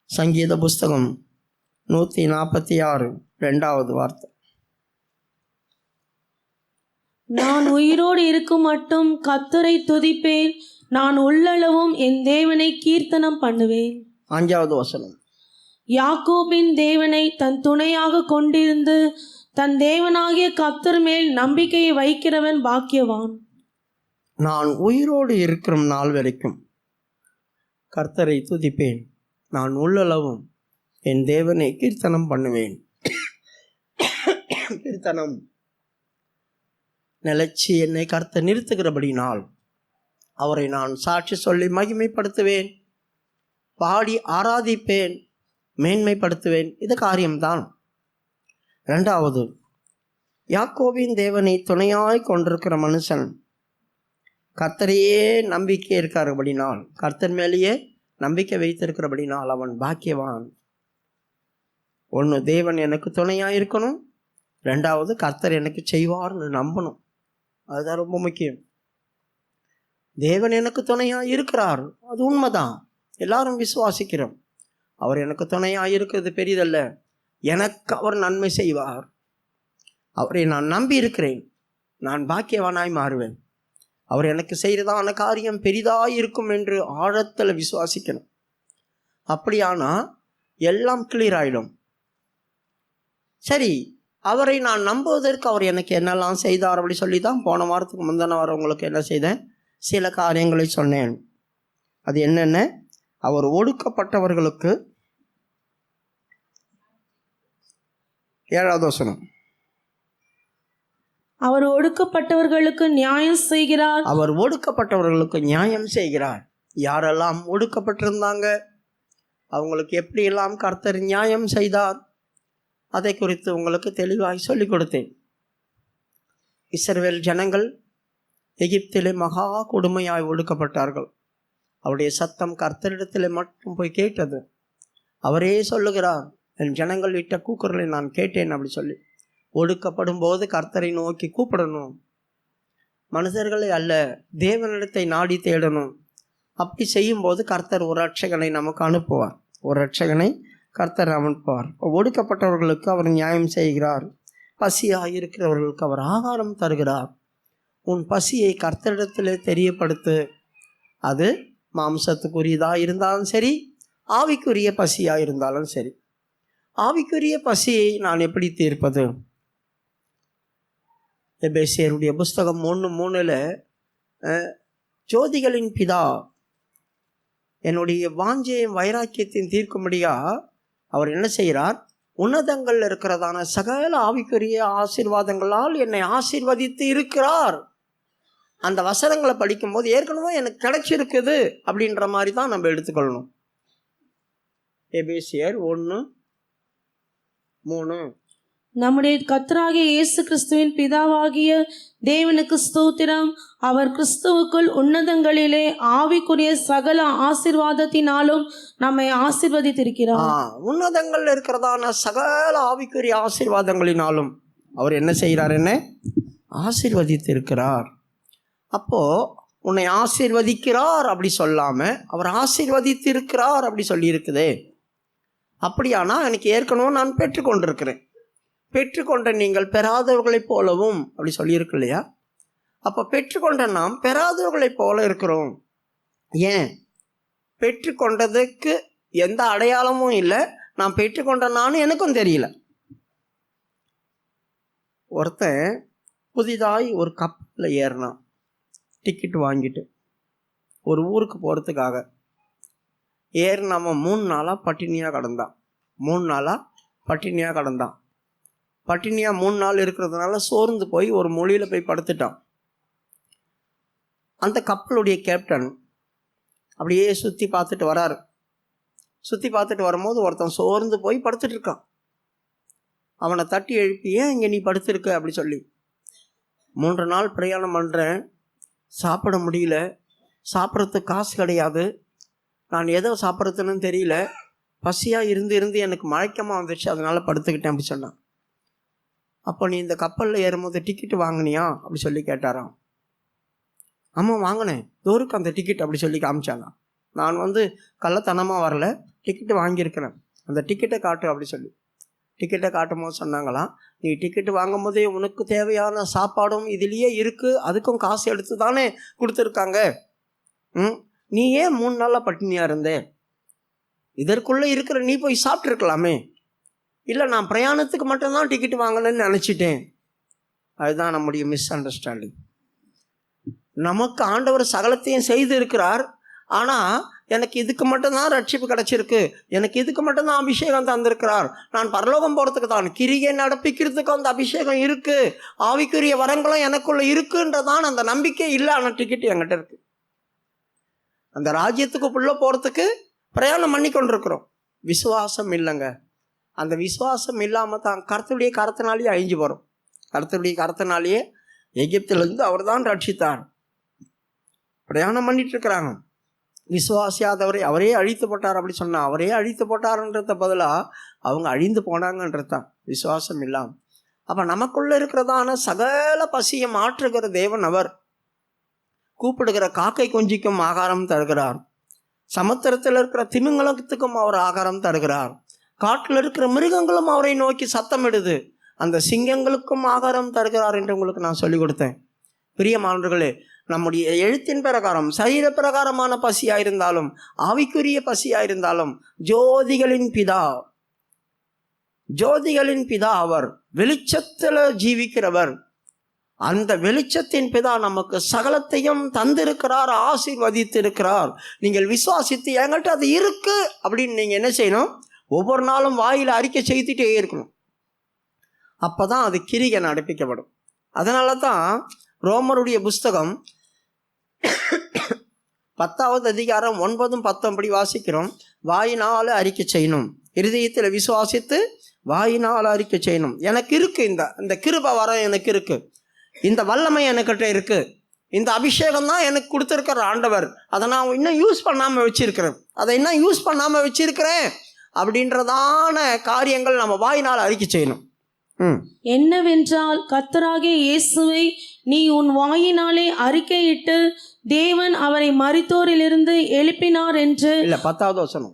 சங்கீத புஸ்தகம் 146 2வது வார்த்தை. நான் உயிரோடு இருக்கும் மட்டும் கர்த்தரை துதிப்பேன், நான் உள்ளளவும் என் தேவனை கீர்த்தனம் பண்ணுவேன். 5வது வசனம். யாக்கோபின் தேவனை தன் துணையாக கொண்டிருந்து தன் தேவனாகிய கர்த்தர் மேல் நம்பிக்கையை வைக்கிறவன் பாக்கியவான். நான் உயிரோடு இருக்கிற நாள் வரைக்கும் கர்த்தரை துதிப்பேன், நான் உள்ளளவும் என் தேவனை கீர்த்தனம் பண்ணுவேன். கீர்த்தனம் நிலைச்சி என்னை கர்த்தர் நிறுத்துகிறபடினால் அவரை நான் சாட்சி சொல்லி மகிமைப்படுத்துவேன், பாடி ஆராதிப்பேன், மேன்மைப்படுத்துவேன். இது காரியம்தான். 2வது, யாக்கோபின் தேவனை துணையாய் கொண்டிருக்கிற மனுஷன் கர்த்தரையே நம்பிக்கை இருக்கிறபடினால், கர்த்தர் மேலேயே நம்பிக்கை வைத்திருக்கிறபடினால் அவன் பாக்கியவான். ஒன்று, தேவன் எனக்கு துணையாக இருக்கணும். 2வது, கர்த்தர் எனக்கு செய்வார்னு நம்பணும். அதுதான் ரொம்ப முக்கியம். தேவன் எனக்கு துணையாக இருக்கிறார், அது உண்மைதான், எல்லாரும் விசுவாசிக்கிறோம். அவர் எனக்கு துணையாக இருக்கிறது பெரிதல்ல, எனக்கு அவர் நன்மை செய்வார். அவரை நான் நம்பி இருக்கிறேன், நான் பாக்கியவானாய் மாறுவேன். அவர் எனக்கு செய்கிறதான காரியம் பெரிதாக இருக்கும் என்று ஆழத்தில் விசுவாசிக்கணும். அப்படியானா எல்லாம் கிளியர் ஆகிடும். சரி, அவரை நான் நம்புவதற்கு அவர் எனக்கு என்னெல்லாம் செய்தார் அப்படி சொல்லி தான் போன வாரத்துக்கு முந்தின வாரம் உங்களுக்கு என்ன செய்தேன், சில காரியங்களை சொன்னேன். அது என்னென்ன? அவர் ஒடுக்கப்பட்டவர்களுக்கு 7வது வசனம், அவர் ஒடுக்கப்பட்டவர்களுக்கு நியாயம் செய்கிறார். அவர் ஒடுக்கப்பட்டவர்களுக்கு நியாயம் செய்கிறார். யாரெல்லாம் ஒடுக்கப்பட்டிருந்தாங்க, அவங்களுக்கு எப்படியெல்லாம் கர்த்தர் நியாயம் செய்தார், அதை குறித்து உங்களுக்கு தெளிவாய் சொல்லிக் கொடுத்தேன். இஸ்ரவேல் ஜனங்கள் எகிப்திலே மகா கொடுமையாய் ஒடுக்கப்பட்டார்கள். அவருடைய சத்தம் கர்த்தரிடத்தில் மட்டும் போய் கேட்டது. அவரே சொல்லுகிறார், என் ஜனங்கள் விட்ட கூக்குரலை நான் கேட்டேன் அப்படி சொல்லி. ஒடுக்கப்படும் போது கர்த்தரை நோக்கி கூப்பிடணும், மனுஷர்களை அல்ல, தேவனிடத்தை நாடி தேடணும். அப்படி செய்யும்போது கர்த்தர் ஒரு ரட்சகனை நமக்கு அனுப்புவார், ஒரு ரட்சகனை கர்த்தர் அனுப்புவார். ஒடுக்கப்பட்டவர்களுக்கு அவர் நியாயம் செய்கிறார். பசியாக இருக்கிறவர்களுக்கு அவர் ஆகாரம் தருகிறார். உன் பசியை கர்த்தரிடத்திலே தெரியப்படுத்து. அது மாம்சத்துக்குரியதாக இருந்தாலும் சரி, ஆவிக்குரிய பசியாக இருந்தாலும் சரி. ஆவிக்குரிய பசியை நான் எப்படி தீர்ப்பது? எபேசியருடைய புஸ்தகம் 1:3 ஜோதிகளின் பிதா என்னுடைய வாஞ்சையும் வைராக்கியத்தையும் தீர்க்கும்படியா அவர் என்ன செய்கிறார்? உன்னதங்கள் இருக்கிறதான சகல ஆவிக்குரிய ஆசீர்வாதங்களால் என்னை ஆசீர்வதித்து இருக்கிறார். அந்த வசனங்களை படிக்கும்போது ஏற்கனவே எனக்கு கிடைச்சிருக்குது அப்படின்ற மாதிரி தான் நம்ம எடுத்துக்கொள்ளணும். எபேசியர் 1:3, நம்முடைய கர்த்தராகிய இயேசு கிறிஸ்துவின் பிதாவாகிய தேவனுக்கு ஸ்தோத்திரம், அவர் கிறிஸ்துவுக்குள் உன்னதங்களிலே ஆவிக்குரிய சகல ஆசீர்வாதத்தினாலும் நம்மை ஆசீர்வதித்திருக்கிறார். உன்னதங்கள் இருக்கிறதான சகல ஆவிக்குரிய ஆசீர்வாதங்களினாலும் அவர் என்ன செய்கிறார்? என்ன ஆசீர்வதித்திருக்கிறார். அப்போ உன்னை ஆசீர்வதிக்கிறார் அப்படி சொல்லாம அவர் ஆசீர்வதித்திருக்கிறார் அப்படி சொல்லியிருக்குதே. அப்படியானா எனக்கு ஏற்கனவே நான் பெற்றுக்கொண்டிருக்கிறேன். பெற்றுக்கொண்ட நீங்கள் பெறாதவர்களைப் போலவும் அப்படி சொல்லியிருக்கு இல்லையா? அப்போ பெற்றுக்கொண்ட நாம் பெறாதவர்களைப் போல இருக்கிறோம். ஏன்? பெற்றுக்கொண்டதுக்கு எந்த அடையாளமும் இல்லை. நான் பெற்றுக்கொண்ட நானும் எனக்கும் தெரியல. ஒருத்தன் புதிதாய் ஒரு கப்பலில் ஏறினான், டிக்கெட் வாங்கிட்டு ஒரு ஊருக்கு போகிறதுக்காக. ஏறினவன் 3 நாளாக பட்டினியாக கிடந்தான். 3 நாளாக பட்டினியாக கிடந்தான். பட்டினியாக 3 நாள் இருக்கிறதுனால சோர்ந்து போய் ஒரு மொழியில் போய் படுத்துட்டான். அந்த கப்பலுடைய கேப்டன் அப்படியே சுற்றி பார்த்துட்டு வராரு. சுற்றி பார்த்துட்டு வரும்போது ஒருத்தன் சோர்ந்து போய் படுத்துட்டு இருக்கான். அவனை தட்டி எழுப்பி, ஏன் இங்கே நீ படுத்திருக்க அப்படி சொல்லி. 3 நாள் பிரயாணம் பண்ணுறேன், சாப்பிட முடியல, சாப்பிட்றதுக்கு காசு கிடையாது, நான் எதோ சாப்பிட்றதுன்னு தெரியல, பசியாக இருந்து எனக்கு மயக்கமாக வந்துடுச்சு, அதனால் படுத்துக்கிட்டேன் அப்படி சொன்னான். அப்போ நீ இந்த கப்பலில் ஏறும்போது டிக்கெட்டு வாங்கினியா அப்படி சொல்லி கேட்டாராம். ஆமாம் வாங்கினேன், தோருக்கு அந்த டிக்கெட் அப்படி சொல்லி காமிச்சாங்க. நான் கள்ளத்தனமாக வரல, டிக்கெட்டு வாங்கியிருக்கிறேன், அந்த டிக்கெட்டை காட்டு அப்படி சொல்லி டிக்கெட்டை காட்டும் போது சொன்னாங்களாம், நீ டிக்கெட்டு வாங்கும் போதே உனக்கு தேவையான சாப்பாடும் இதுலேயே இருக்குது, அதுக்கும் காசு எடுத்து தானே கொடுத்துருக்காங்க. நீ ஏன் 3 நாளாக பட்டினியாக இருந்தே? இதற்குள்ளே இருக்கிற நீ போய் சாப்பிட்ருக்கலாமே. இல்லை, நான் பிரயாணத்துக்கு மட்டும்தான் டிக்கெட்டு வாங்கணும்னு நினச்சிட்டேன். அதுதான் நம்முடைய மிஸ் அண்டர்ஸ்டாண்டிங். நமக்கு ஆண்டவர் சகலத்தையும் செய்து இருக்கிறார், ஆனால் எனக்கு இதுக்கு மட்டும்தான் ரட்சிப்பு கிடச்சிருக்கு, எனக்கு இதுக்கு மட்டும்தான் அபிஷேகம் தந்திருக்கிறார், நான் பரலோகம் போகிறதுக்கு தான், கிரியை நடப்பிக்கிறதுக்கு அந்த அபிஷேகம் இருக்குது, ஆவிக்குரிய வரங்களும் எனக்குள்ளே இருக்குன்றதான் அந்த நம்பிக்கை இல்லை. ஆனால் டிக்கெட் என்கிட்ட இருக்குது. அந்த ராஜ்யத்துக்குள்ளே போகிறதுக்கு பிரயாணம் பண்ணி கொண்டிருக்கிறோம். விசுவாசம் இல்லைங்க. அந்த விசுவாசம் இல்லாமல் தான் கர்த்தருடைய கரத்தினாலேயே அழிஞ்சு போகிறோம். கர்த்தருடைய கரத்தினாலேயே எகிப்திலிருந்து அவர் தான் ரட்சித்தார். பிரயாணம் பண்ணிட்டு இருக்கிறாங்க. விசுவாசியாதவரை அவரே அழித்து போட்டார் அப்படி சொன்னால், அவரே அழித்து போட்டார்ன்றத பதிலாக அவங்க அழிந்து போனாங்கன்றது தான் விசுவாசம் இல்லாமல். அப்போ நமக்குள்ளே இருக்கிறதான சகல பசியை மாற்றுகிற தேவன் அவர். கூப்பிடுகிற காக்கை குஞ்சிக்கும் ஆகாரம் தருகிறார், சமுத்திரத்தில் இருக்கிற திமிங்கலத்துக்கும் அவர் ஆகாரம் தருகிறார், காட்டில் இருக்கிற மிருகங்களும் அவரை நோக்கி சத்தமிடுது, அந்த சிங்கங்களுக்கும் ஆகாரம் தருகிறார் என்று உங்களுக்கு நான் சொல்லிக் கொடுத்தேன். பிரியமானவர்களே, நம்முடைய எழுத்தின் பிரகாரம் சரீர பிரகாரமான பசியாக இருந்தாலும் ஆவிக்குரிய பசியாக இருந்தாலும் ஜோதிகளின் பிதா அவர், வெளிச்சத்தில் ஜீவிக்கிறவர். அந்த வெளிச்சத்தின் பிதா நமக்கு சகலத்தையும் தந்திருக்கிறார், ஆசீர்வதித்திருக்கிறார். நீங்கள் விசுவாசித்து என்கிட்ட அது இருக்கு அப்படின்னு நீங்கள் என்ன செய்யணும்? ஒவ்வொரு நாளும் வாயில் அறிக்கை செய்துட்டே இருக்கணும். அப்போ தான் அது கிரியை நடப்பிக்கப்படும். அதனால தான் ரோமருடைய புஸ்தகம் 10வது அதிகாரம் 9, 10 படி வாசிக்கிறோம். வாயினால் அறிக்கை செய்யணும், இருதயத்தில் விசுவாசித்து வாயினால் அறிக்கை செய்யணும். எனக்கு இருக்கு, இந்த கிருபை வரம் எனக்கு இருக்கு, இந்த வல்லமை எனக்கிட்ட இருக்கு, இந்த அபிஷேகம் தான் எனக்கு கொடுத்துருக்கிற ஆண்டவர், அதை நான் இன்னும் யூஸ் பண்ணாமல் வச்சிருக்கிறேன் அப்படின்றதான காரியங்கள் நம்ம வாயினால் அறிக்கை செய்யணும். என்னவென்றால் கர்த்தராகிய இயேசுவை நீ உன் வாயினாலே அறிக்கையிட்டு தேவன் அவரை மரித்தோரிலிருந்து எழுப்பினார் என்று. இல்ல, 10வது வசனம்.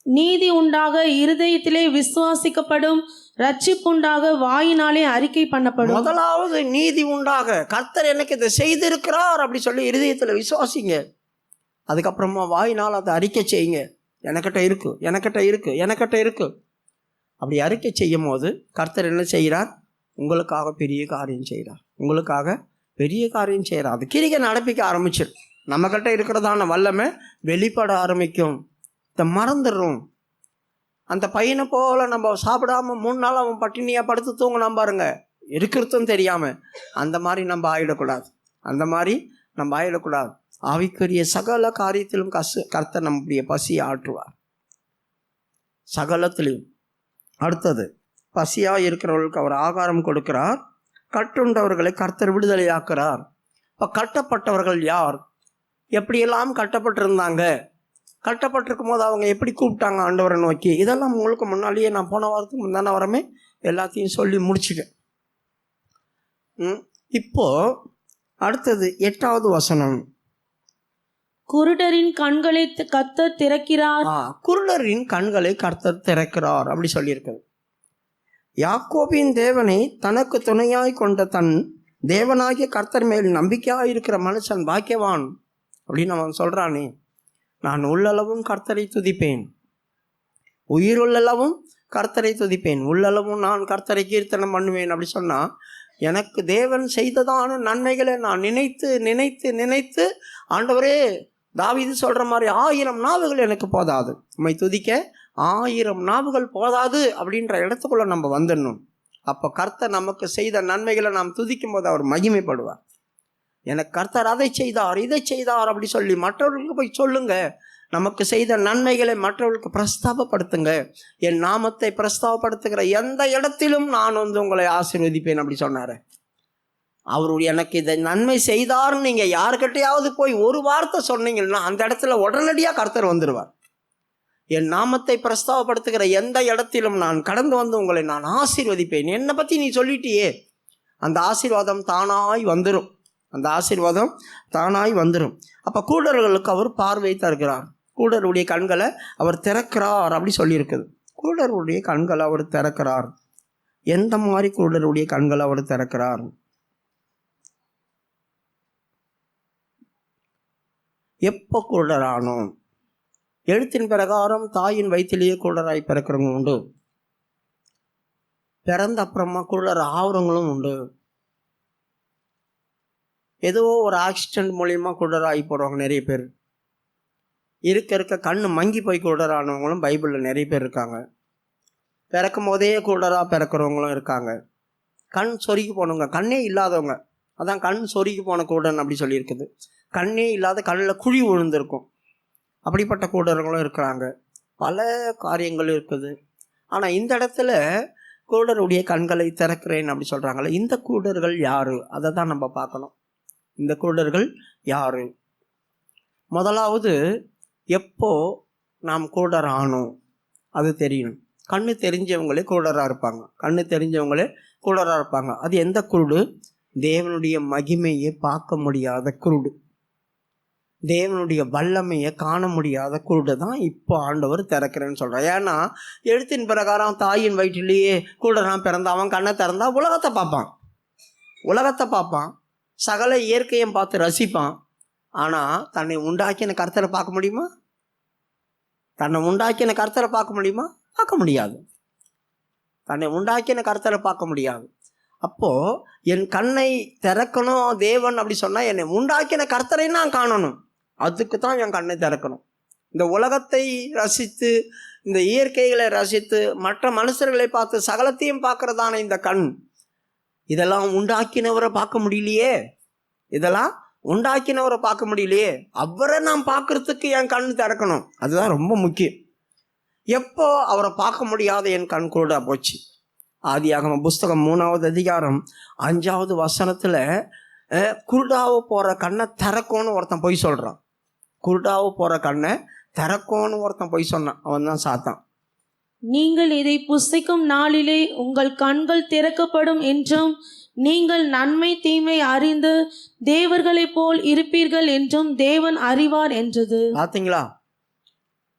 நீதி உண்டாக இருதயத்திலே விசுவாசிக்கப்படும், ரட்சிப்புண்டாக வாயினாலே அறிக்கை பண்ணப்படும். முதலாவது நீதி உண்டாக, கர்த்தர் எனக்கு இதை செய்திருக்கிறார் அப்படி சொல்லி இருதயத்தில் விசுவாசிங்க. அதுக்கப்புறமா வாயினால் அதை அறிக்கை செய்யுங்க. எனக்கிட்ட இருக்கு. அப்படி அறிக்கை செய்யும் போது கர்த்தர் என்ன செய்கிறார்? உங்களுக்காக பெரிய காரியம் செய்கிறார். அது கிரியை நடப்பிக்க ஆரம்பிச்சிடும். நம்மக்கிட்ட இருக்கிறதான வல்லமை வெளிப்பட ஆரம்பிக்கும். இதை மறந்துடுறோம். அந்த பையனை போல் நம்ம சாப்பிடாம 3 நாள் அவன் பட்டினியாக படுத்து தூங்கினான் பாருங்க, இருக்கிறதும் தெரியாமல். அந்த மாதிரி நம்ம ஆயிடக்கூடாது. ஆவிக்குரிய சகல காரியத்திலும் கர்த்தர் நம்முடைய பசியை ஆற்றுவார், சகலத்திலையும். அடுத்தது, பசியாக இருக்கிறவர்களுக்கு அவர் ஆகாரம் கொடுக்கிறார், கட்டுண்டவர்களை கர்த்தர் விடுதலையாக்குறார். இப்போ கட்டப்பட்டவர்கள் யார்? எப்படியெல்லாம் கட்டப்பட்டிருந்தாங்க? கட்டப்பட்டிருக்கும் போது அவங்க எப்படி கூப்பிட்டாங்க ஆண்டவரை நோக்கி? இதெல்லாம் உங்களுக்கு முன்னாலேயே நான் போன வாரத்துக்கு முந்தான வாரமே எல்லாத்தையும் சொல்லி முடிச்சுட்டேன். இப்போ அடுத்தது 8வது வசனம். குருடரின் கண்களை கர்த்தர் திறக்கிறார். குருடரின் கண்களை கர்த்தர் திறக்கிறார் அப்படி சொல்லியிருக்கிறது. யாக்கோபின் தேவனை தனக்கு துணையாய் கொண்ட தன் தேவனாகிய கர்த்தர் மேல் நம்பிக்கையாக இருக்கிற மனுஷன் பாக்கியவான் அப்படின்னு அவன் சொல்கிறானே. நான் உள்ளளவும் கர்த்தரை துதிப்பேன், உயிருள்ளளவும் கர்த்தரை துதிப்பேன், உள்ளளவும் நான் கர்த்தரை கீர்த்தனம் பண்ணுவேன் அப்படி சொன்னால், எனக்கு தேவன் செய்ததான நன்மைகளை நான் நினைத்து ஆண்டவரே, தாவீது சொல்கிற மாதிரி 1000 நாவுகள் எனக்கு போதாது, உம்மை துதிக்க 1000 நாவுகள் போதாது அப்படின்ற இடத்துக்குள்ளே நம்ம வந்துடணும். அப்போ கர்த்தர் நமக்கு செய்த நன்மைகளை நாம் துதிக்கும் போது அவர் மகிமைப்படுவார். எனக்கு கர்த்தர் அதை செய்தார், இதை செய்தார் அப்படி சொல்லி மற்றவர்களுக்கு போய் சொல்லுங்க. நமக்கு செய்த நன்மைகளை மற்றவர்களுக்கு பிரஸ்தாபப்படுத்துங்க. என் நாமத்தை பிரஸ்தாபப்படுத்துகிற எந்த இடத்திலும் நான் உங்களை ஆசீர்வதிப்பேன் அப்படி சொன்னார். அவருடைய எனக்கு இதை நன்மை செய்தார்னு நீங்கள் யாருக்கிட்டையாவது போய் ஒரு வார்த்தை சொன்னீங்கன்னா அந்த இடத்துல உடனடியாக கர்த்தர் வந்துடுவார். என் நாமத்தை பிரஸ்தாபப்படுத்துகிற எந்த இடத்திலும் நான் கடந்து வந்து உங்களை நான் ஆசீர்வதிப்பேன். என்னை பற்றி நீ சொல்லிட்டியே, அந்த ஆசீர்வாதம் தானாய் வந்துடும். அப்போ கூடர்களுக்கு அவர் பார்வை தருகிறார். குருடருடைய கண்களை அவர் திறக்கிறார் அப்படி சொல்லியிருக்குது. குருடருடைய கண்களை அவர் திறக்கிறார். எந்த மாதிரி குருடருடைய கண்களை அவர் திறக்கிறார்? எப்போ குருடரானோம்? எழுத்தின் பிரகாரம் தாயின் வயிற்றிலேயே குருடராய் பிறக்கிறவங்க உண்டு, பிறந்த அப்புறமா குருடர் ஆகிறவங்களும் உண்டு. ஏதோ ஒரு ஆக்சிடென்ட் மூலியமா குருடராகி போகிறவங்க நிறைய பேர் இருக்க கண்ணு மங்கி போய் குருடரானவங்களும் பைபிளில் நிறைய பேர் இருக்காங்க. பிறக்கும் போதே குருடராக பிறக்கிறவங்களும் இருக்காங்க. கண் சொருகி போனவங்க, கண்ணே இல்லாதவங்க, அதான் கண் சொருகி போன குருடன் அப்படி சொல்லியிருக்குது. கண்ணே இல்லாத கண்ணில் குழி விழுந்திருக்கும், அப்படிப்பட்ட குருடர்களும் இருக்கிறாங்க. பல காரியங்கள் இருக்குது. ஆனால் இந்த இடத்துல குருடருடைய கண்களை திறக்கிறேன் அப்படி சொல்கிறாங்களே, இந்த குருடர்கள் யாரு? அதை தான் நம்ம பார்க்கணும். இந்த குருடர்கள் யாரு? முதலாவது, எப்போ நாம் குருடர் ஆனோம் அது தெரியணும். கண்ணு தெரிஞ்சவங்களே குருடராக இருப்பாங்க. கண்ணு தெரிஞ்சவங்களே குருடராக இருப்பாங்க. அது எந்த குருடு? தேவனுடைய மகிமையை பார்க்க முடியாத குருடு, தேவனுடைய வல்லமையை காண முடியாத குருடு தான் இப்போ ஆண்டவர் திறக்கிறேன்னு சொல்கிறார். ஏன்னா எழுத்தின் பிரகாரம் தாயின் வயிற்றிலேயே குருடனாக பிறந்த அவன் கண்ணை திறந்தா உலகத்தை பார்ப்பான், சகல இயற்கையும் பார்த்து ரசிப்பான். ஆனால் தன்னை உண்டாக்கின கர்த்தரை பார்க்க முடியுமா? தன்னை உண்டாக்கின கர்த்தரை பார்க்க முடியுமா? பார்க்க முடியாது. தன்னை உண்டாக்கின கர்த்தரை பார்க்க முடியாது. அப்போது என் கண்ணை திறக்கணும் தேவன் அப்படி சொன்னால் என்னை உண்டாக்கின கர்த்தரை நான் காணணும். அதுக்கு தான் என் கண்ணை திறக்கணும். இந்த உலகத்தை ரசித்து, இந்த இயற்கைகளை ரசித்து, மற்ற மனுஷர்களை பார்த்து சகலத்தையும் பார்க்கறதான இந்த கண், இதெல்லாம் உண்டாக்கினவரை பார்க்க முடியலையே, அவரை நான் பார்க்கறதுக்கு என் கண் திறக்கணும். அதுதான் ரொம்ப முக்கியம். எப்போ அவரை பார்க்க முடியாத என் கண் குருடா போச்சு? ஆதியாகம புஸ்தகம் 3வது அதிகாரம் 5வது வசனத்தில் குருடாவை போகிற கண்ணை திறக்கோன்னு ஒருத்தன் பொய் சொல்கிறான். குருடாவை போகிற கண்ணை திறக்கோன்னு ஒருத்தன் பொய் சொன்னான். அவன் தான் சாத்தான். நீங்கள் இதை புசிக்கும் நாளிலே உங்கள் கண்கள் திறக்கப்படும் என்றும் நீங்கள் நன்மை தீமை அறிந்து தேவர்களைப் போல் இருப்பீர்கள் என்றும் தேவன் அறிவார் என்றது. பார்த்தீங்களா?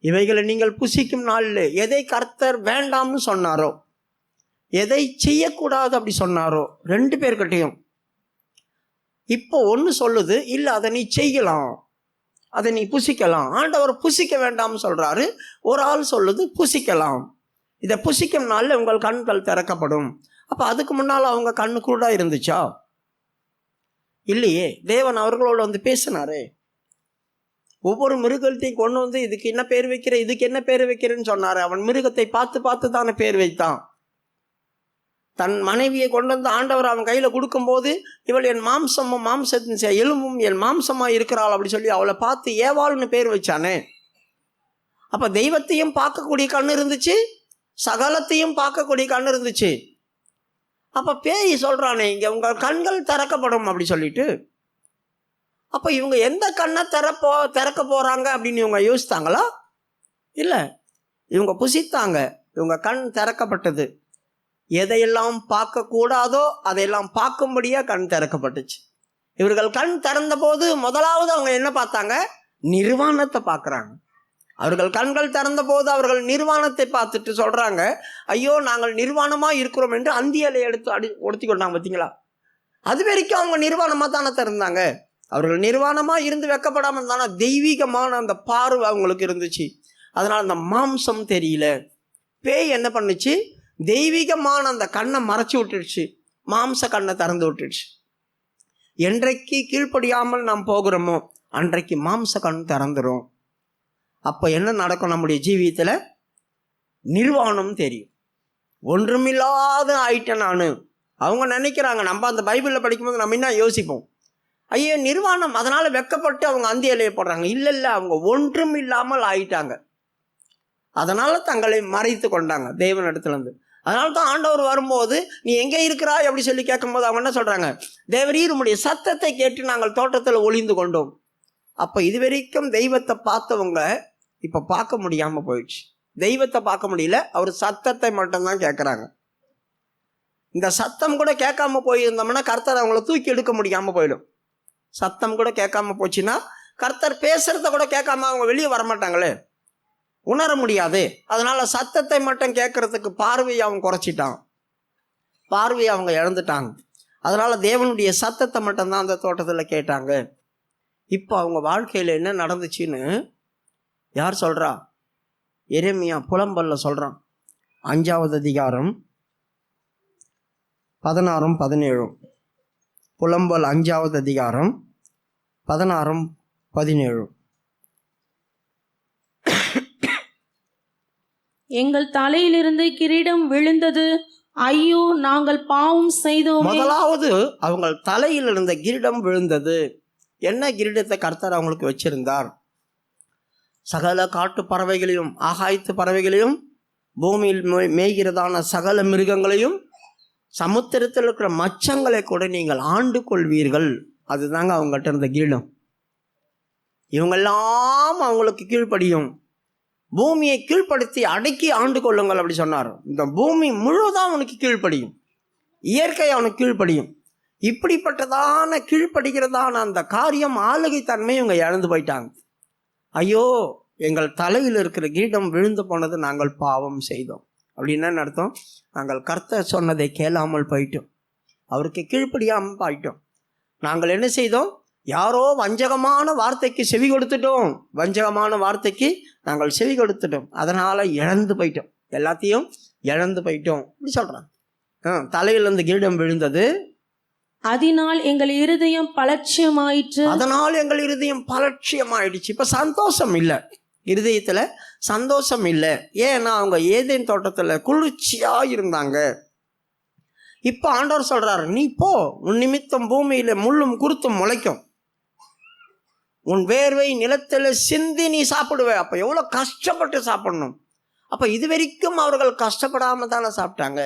இவைகளை நீங்கள் புசிக்கும் நாளில் எதை கர்த்தர் வேண்டாம்னு சொன்னாரோ, எதை செய்யக்கூடாது அப்படி சொன்னாரோ, 2 பேர்கிட்டையும் இப்போ ஒன்று சொல்லுது, இல்லை அதை நீ செய்யலாம், அதை நீ புசிக்கலாம். ஆண்டவர் புசிக்க வேண்டாம்னு சொல்கிறாரு. ஒரு ஆள் சொல்லுது புசிக்கலாம், இதை புசிக்கும் நாளில் உங்கள் கண்கள் திறக்கப்படும். அப்போ அதுக்கு முன்னால் அவங்க கண்ணு கூட இருந்துச்சா? இல்லையே. தேவன் அவர்களோடு வந்து பேசினாரே. ஒவ்வொரு மிருகத்தையும் கொண்டு வந்து இதுக்கு என்ன பேர் வைக்கிற, இதுக்கு என்ன பேர் வைக்கிறேன்னு சொன்னார். அவன் மிருகத்தை பார்த்து தானே பேர் வைத்தான். தன் மனைவியை கொண்டு வந்து ஆண்டவர் அவன் கையில் கொடுக்கும்போது, இவள் என் மாம்சமும் மாம்சத்தின் எலும்பும் என் மாம்சமாக இருக்கிறாள் அப்படி சொல்லி அவளை பார்த்து ஏவாள்னு பேர் வச்சானே. அப்போ தெய்வத்தையும் பார்க்கக்கூடிய கண் இருந்துச்சு, சகலத்தையும் பார்க்கக்கூடிய கண் இருந்துச்சு. அப்போ பேய் சொல்கிறானே இங்கே உங்கள் கண்கள் திறக்கப்படும் அப்படி சொல்லிட்டு. அப்போ இவங்க எந்த கண்ணை திறக்க போகிறாங்க அப்படின்னு இவங்க யோசித்தாங்களா? இல்லை, இவங்க புசித்தாங்க, இவங்க கண் திறக்கப்பட்டது. எதையெல்லாம் பார்க்கக்கூடாதோ அதையெல்லாம் பார்க்கும்படியாக கண் திறக்கப்பட்டுச்சு. இவர்கள் கண் திறந்த போது முதலாவது அவங்க என்ன பார்த்தாங்க? நிர்வாணத்தை பார்க்குறாங்க. அவர்கள் கண்கள் திறந்த போது அவர்கள் நிர்வாணத்தை பார்த்துட்டு சொல்கிறாங்க, ஐயோ நாங்கள் நிர்வாணமாக இருக்கிறோம் என்று அந்தியலை எடுத்து ஒடுத்தி கொண்டாங்க. பார்த்தீங்களா? அது வரைக்கும் அவங்க நிர்வாணமாக தானே திறந்தாங்க. அவர்கள் நிர்வாணமாக இருந்து வெக்கப்படாமல் தானே தெய்வீகமான அந்த பார்வை அவங்களுக்கு இருந்துச்சு. அதனால் அந்த மாம்சம் தெரியல. பேய் என்ன பண்ணுச்சு? தெய்வீகமான அந்த கண்ணை மறைச்சி விட்டுடுச்சு, மாம்ச கண்ணை திறந்து விட்டுடுச்சு. என்றைக்கு கீழ்ப்படியாமல் நாம் போகிறோமோ அன்றைக்கு மாம்ச கண் திறந்துடும். அப்போ என்ன நடக்கும்? நம்முடைய ஜீவியத்தில் நிர்வாணம் தெரியும். ஒன்றுமில்லாத ஆயிட்டேன் நான். அவங்க நினைக்கிறாங்க, நம்ம அந்த பைபிளில் படிக்கும்போது நம்ம என்ன யோசிப்போம், ஐயோ நிர்வாணம், அதனால் வெக்கப்பட்டு அவங்க அந்தி இலையை போடுறாங்க. இல்லை, அவங்க ஒன்றும் இல்லாமல் ஆயிட்டாங்க. அதனால் தங்களை மறைத்து கொண்டாங்க தேவனிடத்துலேருந்து. அதனால தான் ஆண்டவர் வரும்போது நீ எங்கே இருக்கிறாய் அப்படி சொல்லி கேட்கும்போது அவங்க என்ன சொல்கிறாங்க? தேவரீர் உம்முடைய சத்தத்தை கேட்டு நாங்கள் தோட்டத்தில் ஒளிந்து கொண்டோம். அப்போ இதுவரைக்கும் தெய்வத்தை பார்த்தவங்க இப்போ பார்க்க முடியாமல் போயிடுச்சு. தெய்வத்தை பார்க்க முடியல, அவர் சத்தத்தை மட்டும்தான் கேட்குறாங்க. இந்த சத்தம் கூட கேட்காம போயிருந்தோம்னா கர்த்தர் அவங்கள தூக்கி எடுக்க முடியாமல் போயிடும். சத்தம் கூட கேட்காம போச்சுன்னா கர்த்தர் பேசுறத கூட கேட்காம அவங்க வெளியே வரமாட்டாங்களே, உணர முடியாது. அதனால சத்தத்தை மட்டும் கேட்கறதுக்கு பார்வையை அவன் குறைச்சிட்டான், பார்வையை அவங்க இழந்துட்டாங்க. அதனால தேவனுடைய சத்தத்தை மட்டும்தான் அந்த தோட்டத்தில் கேட்டாங்க. இப்போ அவங்க வாழ்க்கையில் என்ன நடந்துச்சுன்னு யார் சொல்கிறா? எரேமியா புலம்பல்ல சொல்கிறான். 5வது அதிகாரம் 16, 17. புலம்பல் 5வது அதிகாரம் 16, 17. எங்கள் தலையிலிருந்து கிரீடம் விழுந்தது, ஐயோ நாங்கள் பாவம் செய்தோம். முதலாவது அவங்க தலையில் இருந்த கிரீடம் விழுந்தது. என்ன கிரீடத்தை கர்த்தர் அவங்களுக்கு வச்சிருந்தார்? சகல காட்டு பறவைகளையும், ஆகாயத்து பறவைகளையும், பூமியில் மேய்கிறதான சகல மிருகங்களையும், சமுத்திரத்தில் இருக்கிற மச்சங்களை கூட நீங்கள் ஆண்டு கொள்வீர்கள். அதுதாங்க அவங்ககிட்ட இருந்த கிரீடம். இவங்கெல்லாம் அவங்களுக்கு கீழ்ப்படியும். பூமியை கீழ்ப்படுத்தி அடக்கி ஆண்டு கொள்ளுங்கள் அப்படி சொன்னார். இந்த பூமி முழுவதும் அவனுக்கு கீழ்ப்படியும், இயற்கை அவனுக்கு கீழ்ப்படியும். இப்படிப்பட்டதான கீழ்ப்படுகிறதான அந்த காரியம், ஆளுகை தன்மை இவங்க இழந்து போயிட்டாங்க. ஐயோ எங்கள் தலையில் இருக்கிற கிரீடம் விழுந்து போனது, நாங்கள் பாவம் செய்தோம். அப்படின்னு என்ன அர்த்தம்? நாங்கள் கர்த்தர் சொன்னதை கேளாமல் போயிட்டோம், அவருக்கு கீழ்ப்படியாமல் போயிட்டோம். நாங்கள் என்ன செய்தோம்? யாரோ வஞ்சகமான வார்த்தைக்கு செவி கொடுத்துட்டோம், வஞ்சகமான வார்த்தைக்கு நாங்கள் செவி கொடுத்துட்டோம். அதனால் இழந்து போயிட்டோம், எல்லாத்தையும் இழந்து போயிட்டோம் இப்படி சொல்கிறாங்க. தலையிலிருந்து கிரீடம் விழுந்தது, அதனால் எங்கள் இருதயம் பலட்சியமாயிற்று. அதனால் எங்கள் இருதயம் பலட்சியமாயிடுச்சு. இப்போ சந்தோஷம் இல்லை, இருதயத்தில் சந்தோஷம் இல்லை. ஏன்னா அவங்க ஏதேன் தோட்டத்தில் குளிர்ச்சியாக இருந்தாங்க. இப்போ ஆண்டவர் சொல்கிறார், நீ போ, உன் நிமித்தம் பூமியில் முள்ளும் குருத்தும் முளைக்கும், உன் வேர்வை நிலத்தில் சிந்தி நீ சாப்பிடுவே. அப்போ எவ்வளோ கஷ்டப்பட்டு சாப்பிடணும். அப்போ இது வரைக்கும் அவர்கள் கஷ்டப்படாமல் தானே சாப்பிட்டாங்க.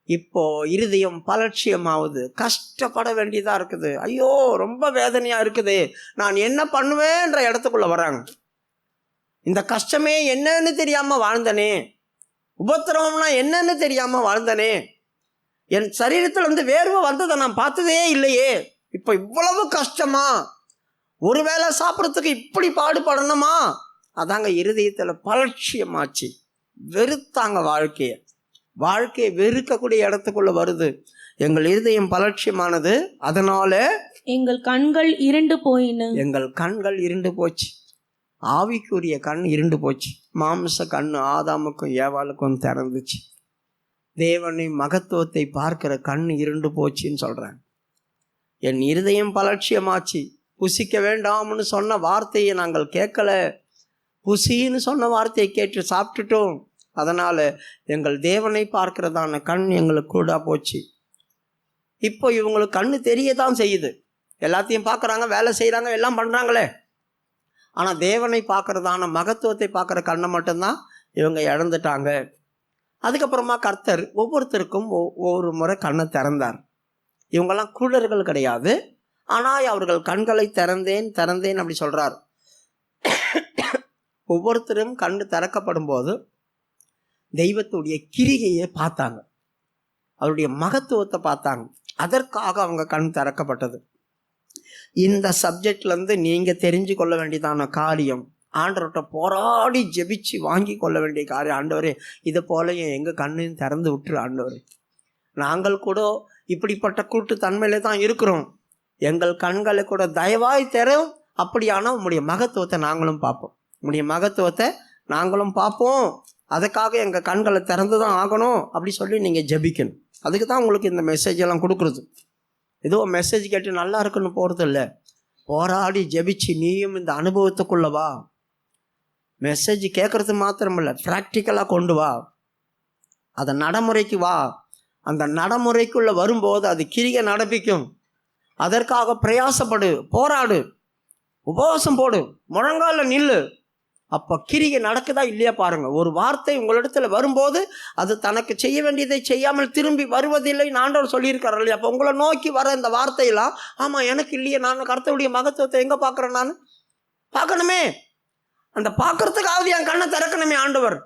இப்போ இருதயம் பலட்சியமாகுது, கஷ்டப்பட வேண்டியதாக இருக்குது. ஐயோ ரொம்ப வேதனையாக இருக்குது, நான் என்ன பண்ணுவேன்ற இடத்துக்குள்ளே வராங்க. இந்த கஷ்டமே என்னன்னு தெரியாமல் வாழ்ந்தனே, உபத்திரவம்னா என்னன்னு தெரியாமல் வாழ்ந்தனே, என் சரீரத்தில் வந்து வேர்வை வந்ததை நான் பார்த்ததே இல்லையே, இப்போ இவ்வளவு கஷ்டமா, ஒருவேளை சாப்பிட்றதுக்கு இப்படி பாடுபடணுமா? அதாங்க இருதயத்தில் பலட்சியமாச்சு. வெறுத்தாங்க வாழ்க்கையை, வாழ்க்கையை வெறுக்கக்கூடிய இடத்துக்குள்ள வருது. எங்கள் இருதயம் பலட்சியமானது, அதனால எங்கள் கண்கள் இருண்டு போயின. எங்கள் கண்கள் இருண்டு போச்சு. ஆவிக்குரிய கண் இருண்டு போச்சு. மாம்ச கண் ஆதாமுக்கும் ஏவாளுக்கும் திறந்துச்சு. தேவனை மகத்துவத்தை பார்க்கிற கண் இருண்டு போச்சுன்னு சொல்கிறேன். என் இருதயம் பலட்சியமாச்சு. புசிக்க வேண்டாம்னு சொன்ன வார்த்தையை நாங்கள் கேட்கல, புசின்னு சொன்ன வார்த்தையை கேட்டு சாப்பிட்டுட்டோம். அதனால் எங்கள் தேவனை பார்க்கிறதான கண் எங்களுக்கு கூட போச்சு. இப்போ இவங்களுக்கு கண்ணு தெரிய தான் செய்யுது, எல்லாத்தையும் பார்க்குறாங்க, வேலை செய்கிறாங்க, எல்லாம் பண்ணுறாங்களே. ஆனால் தேவனை பார்க்குறதான மகத்துவத்தை பார்க்குற கண்ணை மட்டும்தான் இவங்க இழந்துட்டாங்க. அதுக்கப்புறமா கர்த்தர் ஒவ்வொருத்தருக்கும் ஒவ்வொரு முறை கண்ணை திறந்தார். இவங்கெல்லாம் குருடர்கள் கிடையாது, ஆனால் அவர்கள் கண்களை திறந்தேன் திறந்தேன் அப்படி சொல்கிறார். ஒவ்வொருத்தரும் கண்ணு திறக்கப்படும் போது தெய்வத்துடைய கிரிகையை பார்த்தாங்க, அவருடைய மகத்துவத்தை பார்த்தாங்க. அதற்காக அவங்க கண் திறக்கப்பட்டது. இந்த சப்ஜெக்ட்லேருந்து நீங்கள் தெரிஞ்சு கொள்ள வேண்டியதான காரியம், ஆண்டவர்கிட்ட போராடி ஜெபிச்சு வாங்கி கொள்ள வேண்டிய காரியம், ஆண்டவரே இதை போல எங்கள் கண்ணையும் திறந்து விட்டுரு ஆண்டவரே. நாங்கள் கூட இப்படிப்பட்ட கூட்டு தன்மையில தான் இருக்கிறோம், எங்கள் கண்களை கூட தயவாய் தரும். அப்படியான உங்களுடைய மகத்துவத்தை நாங்களும் பார்ப்போம், உங்களுடைய மகத்துவத்தை நாங்களும் பார்ப்போம். அதுக்காக எங்கள் கண்களை திறந்து தான் ஆகணும் அப்படி சொல்லி நீங்கள் ஜெபிக்கணும். அதுக்கு தான் உங்களுக்கு இந்த மெசேஜ் எல்லாம் கொடுக்குறது. ஏதோ மெசேஜ் கேட்டு நல்லா இருக்குன்னு போகிறது இல்லை, போராடி ஜெபிச்சு நீயும் இந்த அனுபவத்துக்குள்ள வா. மெசேஜ் கேட்குறது மாத்திரமில்லை, ப்ராக்டிக்கலாக கொண்டு வா, அதை நடைமுறைக்கு வா. அந்த நடைமுறைக்குள்ளே வரும்போது அது கிரியை நடப்பிக்கும். அதற்காக பிரயாசப்படு, போராடு, உபவாசம் போடு, முழங்கால நில்லு. அப்போ கிரியை நடக்குதா இல்லையா பாருங்க. ஒரு வார்த்தை உங்களிடத்துல வரும்போது அது தனக்கு செய்ய வேண்டியதை செய்யாமல் திரும்பி வருவதில்லை ஆண்டவர் சொல்லியிருக்காரு இல்லையா. அப்போ உங்களை நோக்கி வர இந்த வார்த்தையெல்லாம், ஆமாம் எனக்கு இல்லையே, நான் கர்த்தருடைய மகத்துவத்தை எங்கே பார்க்குறேன், நான் பார்க்கணுமே, அந்த பார்க்கறதுக்காவது என் கண்ணை திறக்கணுமே ஆண்டவர்.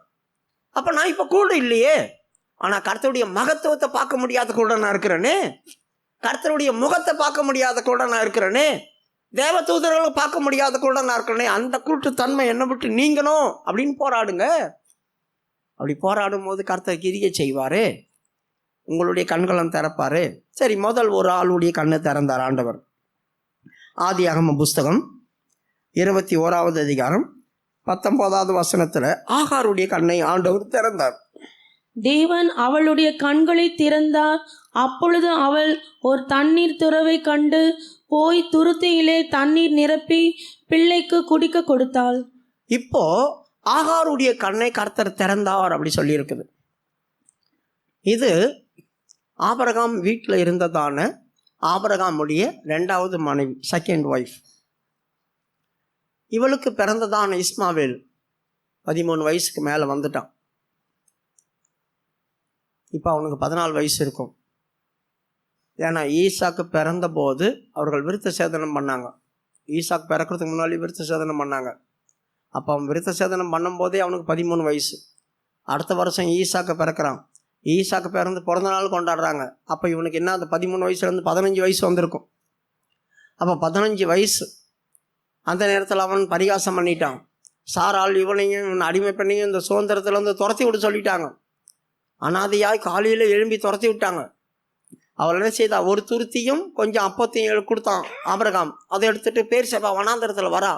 அப்போ நான் இப்போ கூட இல்லையே, ஆனால் கர்த்தருடைய மகத்துவத்தை பார்க்க முடியாத கூட நான் இருக்கிறேனே, கர்த்தருடைய முகத்தை பார்க்க முடியாத கூட நான் இருக்கிறேனே. தேவ தூதர்களை பார்க்க முடியாத குருடனா இருக்கனே, அந்த குருட்டு தன்மை என்னை விட்டு நீங்கணும் அப்படின்னு போராடுங்க. அப்படி போராடும் போது கர்த்தர் கிரியை செய்வாரு, உங்களுடைய கண்களும் திறப்பாரு. சரி, முதல் ஒரு ஆளுடைய கண்ணை திறந்தார் ஆண்டவர். ஆதியாகம புஸ்தகம் 21வது அதிகாரம் 19வது வசனத்துல ஆகாருடைய கண்ணை ஆண்டவர் திறந்தார். தேவன் அவளுடைய கண்களை திறந்தார். அப்பொழுது அவள் ஒரு தண்ணீர் துறவை கண்டு போய் துருத்தியிலே தண்ணீர் நிரப்பி பிள்ளைக்கு குடிக்க கொடுத்தாள். இப்போ ஆகாருடைய கண்ணை கர்த்தர் திறந்தார் அப்படி சொல்லியிருக்குது. இது ஆபிரகாம் வீட்டில் இருந்ததான ஆபிரகாமுடைய 2வது மனைவி, செகண்ட் ஒய்ஃப். இவளுக்கு பிறந்ததான இஸ்மாவேல் 13 வயசுக்கு மேலே வந்துட்டான். இப்போ அவனுக்கு 14 வயசு இருக்கும். ஏன்னா ஈசாக்கு பிறந்த போது அவர்கள் விருத்த சேதனம் பண்ணாங்க. ஈசாக்கு பிறக்கிறதுக்கு முன்னாடி விருத்த சேதனம் பண்ணாங்க. அப்போ அவன் விருத்த சேதனம் பண்ணும்போதே அவனுக்கு 13 வயசு. அடுத்த வருஷம் ஈசாக்கு பிறக்கிறான். ஈசாக்கு பிறந்த நாள் கொண்டாடுறாங்க. அப்போ இவனுக்கு என்ன, அந்த 13 வயசுலேருந்து 15 வயசு வந்திருக்கும். அப்போ 15 வயசு. அந்த நேரத்தில் அவன் பரிகாசம் பண்ணிட்டான். சாரால் இவனையும் அடிமை பண்ணியும் இந்த சுதந்திரத்துலேருந்து துரத்தி விட சொல்லிட்டாங்க. அனாதையாய் காலையில் எழும்பி துரத்தி விட்டாங்க. அவள் என்ன செய்தா, ஒரு துருத்தியும் கொஞ்சம் அப்பத்தையும் கொடுத்தான் ஆபிரகாம். அதை எடுத்துட்டு பேர்சேபா வனாந்திரத்தில் வரா.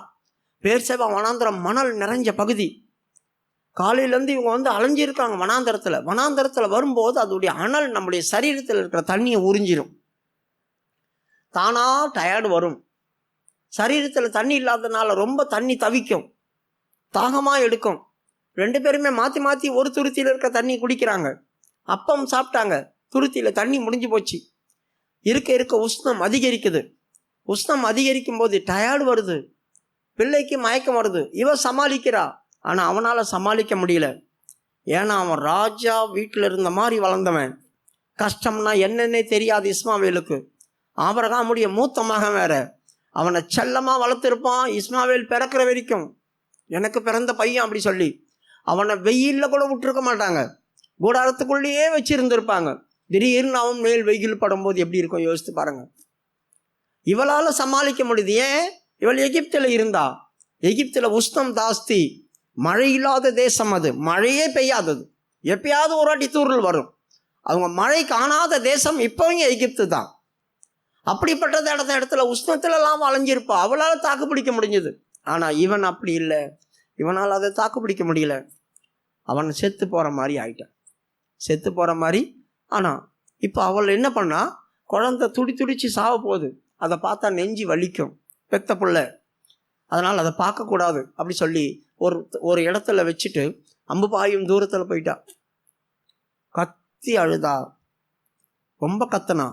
பேர்சேபா வனாந்திரம் மணல் நிறைஞ்ச பகுதி. காலையிலேருந்து இவங்க வந்து அலைஞ்சிருக்காங்க வனாந்திரத்தில் வரும்போது அதோடைய அனல் நம்முடைய சரீரத்தில் இருக்கிற தண்ணியை உறிஞ்சிடும். தானா டயர்டு வரும். சரீரத்தில் தண்ணி இல்லாததுனால ரொம்ப தண்ணி தவிக்கும், தாகமாக எடுக்கும். 2 பேருமே மாற்றி மாற்றி ஒரு துருத்தியில் இருக்க தண்ணி குடிக்கிறாங்க. அப்பம் சாப்பிட்டாங்க, துருத்தியில் தண்ணி முடிஞ்சு போச்சு. இருக்க உஷ்ணம் அதிகரிக்குது. உஷ்ணம் அதிகரிக்கும் போது டயர்டு வருது, பிள்ளைக்கு மயக்கம் வருது. இவ சமாளிக்கிறா, ஆனால் அவனால் சமாளிக்க முடியல. ஏன்னா அவன் ராஜா வீட்டில் இருந்த மாதிரி வளர்ந்தவன். கஷ்டம்னா என்னன்னே தெரியாது இஸ்மாவேலுக்கு. ஆபிரகாமுடைய மூத்த மகன் வேற. அவனை செல்லமாக வளர்த்துருப்பான் இஸ்மாவேல் பிறக்கிற வரைக்கும். எனக்கு பிறந்த பையன் அப்படி சொல்லி அவனை வெயிலில் கூட விட்டுருக்க மாட்டாங்க, கூடாரத்துக்குள்ளேயே வச்சுருந்துருப்பாங்க. திடீர்னு அவன் மேல் வெயில் படும்போது எப்படி இருக்கும் யோசித்து பாருங்க. இவளால் சமாளிக்க முடியுது. ஏன்? இவள் எகிப்தில் இருந்தா. எகிப்தில் உஷ்ணம் ஜாஸ்தி, மழை இல்லாத தேசம். அது மழையே பெய்யாதது, எப்பயாவது ஒரு வாட்டி தூறல் வரும். அவங்க மழை காணாத தேசம் இப்போவும் எகிப்து தான். அப்படிப்பட்ட இடத்துல உஷ்ணத்துலலாம் அலைஞ்சிருப்பா. அவளால் தாக்கு பிடிக்க முடிஞ்சது. ஆனால் இவன் அப்படி இல்லை, இவனால் அதை தாக்கு பிடிக்க முடியல. அவன் செத்து போகிற மாதிரி ஆயிட்டான், செத்து போகிற மாதிரி. ஆனால் இப்போ அவள் என்ன பண்ணா, குழந்தை துடிச்சு சாவ போகுது. அதை பார்த்தா நெஞ்சு வலிக்கும், பெத்த பிள்ளை. அதனால் அதை பார்க்கக்கூடாது அப்படி சொல்லி ஒரு இடத்துல வச்சுட்டு அம்பு பாயும் தூரத்தில் போயிட்டா. கத்தி அழுதா, ரொம்ப கத்தனா.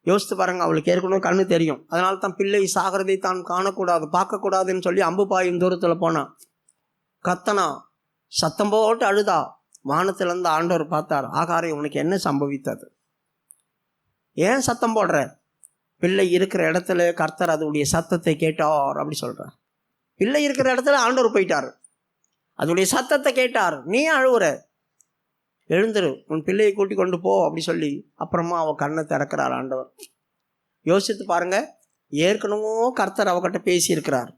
யோசித்து பாருங்க, அவளுக்கு ஏற்கனவே கண்ணு தெரியும். அதனால தான் பிள்ளை சாகிறதை தான் காணக்கூடாது, பார்க்கக்கூடாதுன்னு சொல்லி அம்பு பாயும் தூரத்தில் போனான். கத்தனா, சத்தம் போட்டு அழுதா. வானத்திலேருந்து ஆண்டவர் பார்த்தார், ஆகாரே உனக்கு என்ன சம்பவித்தது, ஏன் சத்தம் போடுற? பிள்ளை இருக்கிற இடத்துல கர்த்தர் அதோடைய சத்தத்தை கேட்டார் அப்படி சொல்கிறார். பிள்ளை இருக்கிற இடத்துல ஆண்டவர் போயிட்டார், அதோடைய சத்தத்தை கேட்டார். நீ அழுவுற, எழுந்துரு, உன் பிள்ளையை கூட்டி கொண்டு போ அப்படி சொல்லி அப்புறமா அவள் கண்ணை திறக்கிறார் ஆண்டவர். யோசித்து பாருங்க, ஏற்கனவே கர்த்தர் அவகிட்ட பேசியிருக்கிறார்.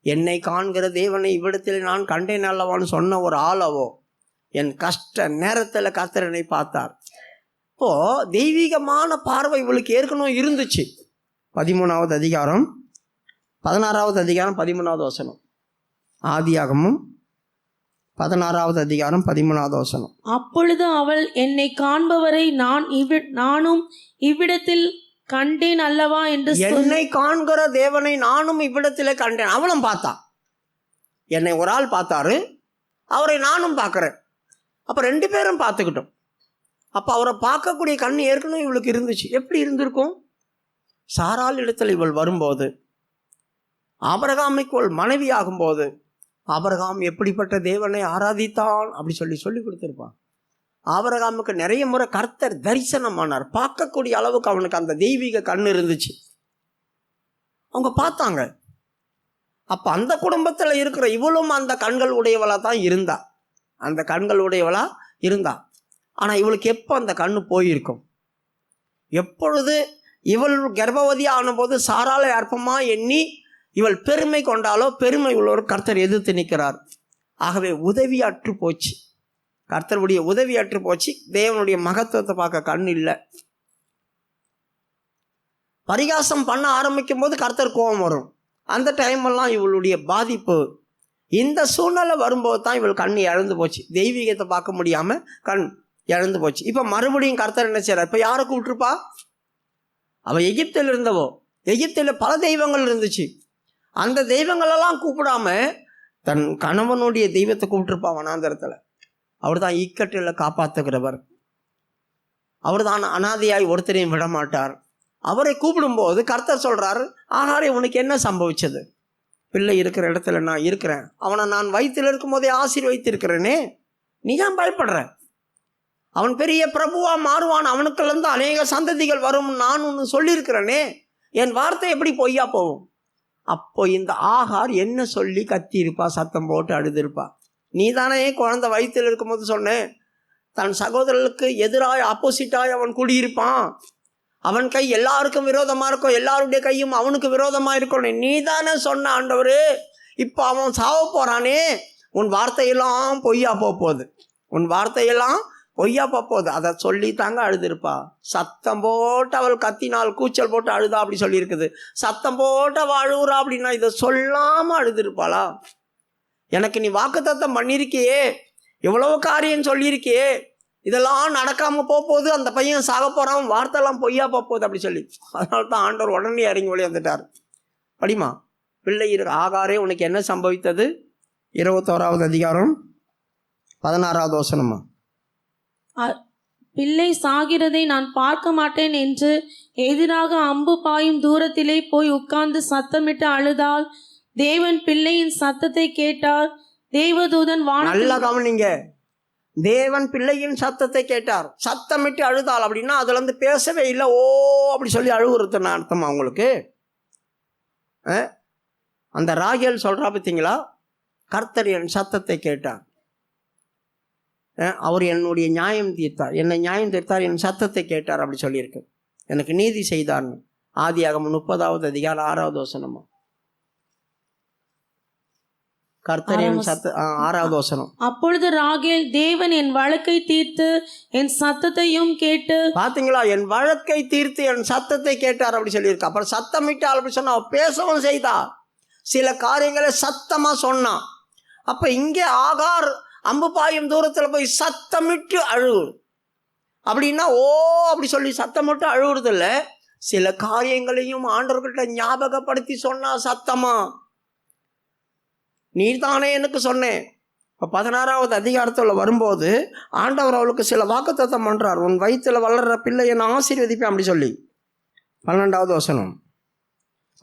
என்னை காண்கிற தேவனை இவ்விடத்தில் நான் கண்டேன் அல்லவான்னு சொன்ன ஒரு ஆளவோ என் கஷ்ட நேரத்தில் கர்த்தர் என்னை பார்த்தார். இப்போது தெய்வீகமான பார்வை இவளுக்கு ஏற்கனவே இருந்துச்சு. 13வது அதிகாரம் 16வது அதிகாரம் 13வது வசனம். ஆதியாகமும் 16வது அதிகாரம் 13வது வசனம். அப்பொழுது அவள் என்னை காண்பவரை நானும் இவ்விடத்தில் கண்டேன் அல்லவா என்று என்னை காண்கிற தேவனை நானும் இவ்விடத்தில் கண்டேன். அவளும் பார்த்தா, என்னை ஒரு ஆள் பார்த்தாரு, அவரை நானும் பார்க்குறேன். அப்போ 2 பேரும் பார்த்துக்கிட்டோம். அப்போ அவரை பார்க்கக்கூடிய கண் ஏற்கனவே இவளுக்கு இருந்துச்சு. எப்படி இருந்திருக்கும்? சாராள் இடத்துல இவள் வரும்போது, ஆபிரகாமுக்கு இவள் மனைவி ஆகும்போது, ஆபிரகாம் எப்படிப்பட்ட தேவனை ஆராதித்தான் அப்படி சொல்லி கொடுத்துருப்பான். ஆபிரகாமுக்கு நிறைய முறை கர்த்தர் தரிசனமானார். பார்க்கக்கூடிய அளவுக்கு அவனுக்கு அந்த தெய்வீக கண் இருந்துச்சு. அவங்க பார்த்தாங்க. அப்போ அந்த குடும்பத்தில் இருக்கிற இவளும் அந்த கண்கள் உடையவளாக தான் இருந்தா, அந்த கண்கள் உடையவளா இருந்தா. ஆனால் இவளுக்கு எப்போ அந்த கண்ணு போயிருக்கும்? எப்பொழுது இவள் கர்ப்பவதி ஆனபோது சாராளை அற்பமாக எண்ணி இவள் பெருமை கொண்டாலோ பெருமை உள்ளவர் கர்த்தர் எதிர்த்து நிற்கிறார். ஆகவே உதவி அற்று போச்சு, கர்த்தருடைய உதவி அற்று போச்சு. தேவனுடைய மகத்துவத்தை பார்க்க கண் இல்லை. பரிகாசம் பண்ண ஆரம்பிக்கும் போது கர்த்தர் கோபம் வரும். அந்த டைமெல்லாம் இவளுடைய பாதிப்பு. இந்த சூழ்நிலை வரும்போது தான் இவள் கண் இழந்து போச்சு, தெய்வீகத்தை பார்க்க முடியாமல் கண் இழந்து போச்சு. இப்போ மறுபடியும் கர்த்தர் என்ன செய்யறார்? இப்போ யாரை கூப்பிட்டுருப்பா? அவள் எகிப்தில் இருந்தவோ, எகிப்தில் பல தெய்வங்கள் இருந்துச்சு. அந்த தெய்வங்களெல்லாம் கூப்பிடாம தன் கணவனுடைய தெய்வத்தை கூப்பிட்டுருப்பா வனாந்தரத்தில். அவர் தான் இக்கட்டில் காப்பாற்றுகிறவர். அவர் தான் அனாதையாய் ஒருத்தரையும் விட மாட்டார். அவரை கூப்பிடும்போது கர்த்தர் சொல்கிறார், ஆகாரே உனக்கு என்ன சம்பவிச்சது? பிள்ளை இருக்கிற இடத்துல நான் இருக்கிறேன், அவனை நான் வயிற்றில் இருக்கும் போதே ஆசீர்வதித்திருக்கிறேனே, நீ ஏன் பயப்படுற? அவன் பெரிய பிரபுவா மாறுவான், அவனுக்குலேருந்து அநேக சந்ததிகள் வரும், நான் ஒன்று சொல்லியிருக்கிறேனே, என் வார்த்தை எப்படி பொய்யா போகும்? அப்போ இந்த ஆகார் என்ன சொல்லி கத்தியிருப்பா, சத்தம் போட்டு அழுதுருப்பா. நீ தானே குழந்தை வயிற்றில் இருக்கும்போது சொன்னேன், தன் சகோதரர்களுக்கு எதிராக ஆப்போசிட்டாக அவன் குடியிருப்பான், அவன் கை எல்லாருக்கும் விரோதமாக இருக்கும், எல்லாருடைய கையும் அவனுக்கு விரோதமாக இருக்கணும், நீ தானே சொன்ன ஆண்டவர். இப்போ அவன் சாவ போகிறானே, உன் வார்த்தையெல்லாம் பொய்யா போகுது, உன் வார்த்தையெல்லாம் பொய்யா போகுது. அதை சொல்லித்தாங்க அழுதுருப்பா. சத்தம் போட்டு அவள் கத்தினால், கூச்சல் போட்டு அழுதா அப்படி சொல்லியிருக்குது. சத்தம் போட்டு அவள் அழுகுறா அப்படின்னா இதை சொல்லாமல் அழுதுருப்பாளா? எனக்கு நீ வாக்குத்தத்தம் பண்ணியிருக்கியே, எவ்வளோ காரியம் சொல்லியிருக்கியே, இதெல்லாம் நடக்காமல் போகுது, அந்த பையன் சாக போகிறான், வார்த்தைலாம் பொய்யா போகுது அப்படி சொல்லி. அதனால தான் ஆண்டவர் உடனே இறங்கி ஒளி வந்துட்டார். படிமா, பிள்ளை ஆகாரே உனக்கு என்ன சம்பவித்தது? 21வது அதிகாரம் 16வது வசனமா. பிள்ளை சாகிறதை நான் பார்க்க மாட்டேன் என்று எதிராக அம்பு பாயும் தூரத்திலே போய் உட்கார்ந்து சத்தமிட்டு அழுதாள். தேவன் பிள்ளையின் சத்தத்தை கேட்டார். தேவதூதன் நல்லா கவனிங்க, தேவன் பிள்ளையின் சத்தத்தை கேட்டார். சத்தமிட்டு அழுதாள் அப்படின்னா அதுல இருந்து பேசவே இல்லை, ஓ அப்படி சொல்லி அழுகுறதுன்னு அர்த்தமா உங்களுக்கு? அந்த ராகேல் சொல்றா பார்த்தீங்களா, கர்த்தர் என் சத்தத்தை கேட்டார், அவர் என்னுடைய நியாயம் தீர்த்தார், என்னை நியாயம் தீர்த்தார், என் சத்தத்தை கேட்டார் அப்படி சொல்லியிருக்கு. எனக்கு நீதி செய்தார்னு ஆதியாகமம் 30வது அதிகாரம் 6வது வசனமா. கர்த்தர் என் 6வது வசனம். அப்பொழுது ராகேல், தேவன் என் வழக்கை தீர்த்து என் சத்தத்தையும் கேட்டு. பாத்தீங்களா, என் வழக்கை தீர்த்து என் சத்தத்தை கேட்டார் அப்படி சொல்லியிருக்கு. அப்புறம் சத்தமிட்டால் அப்படி சொன்னா பேசவும் செய்தா, சில காரியங்களை சத்தமா சொன்னான். அப்ப இங்கே ஆகார் அம்பு பாயும் தூரத்தில் போய் சத்தமிட்டு அழுகு அப்படின்னா, ஓ அப்படி சொல்லி சத்தமிட்டு அழுகுறது இல்லை, சில காரியங்களையும் ஆண்டவர்கிட்ட ஞாபகப்படுத்தி சொன்னா சத்தமா. நீர்தானே எனக்கு சொன்னேன். இப்போ 16வது அதிகாரத்தில் வரும்போது ஆண்டவர் அவளுக்கு சில வாக்குத்தத்தம் பண்ணுறார். உன் வயிற்றில் வளர்கிற பிள்ளையை நான் ஆசீர்வதிப்பேன் அப்படி சொல்லி. 12வது வசனம்,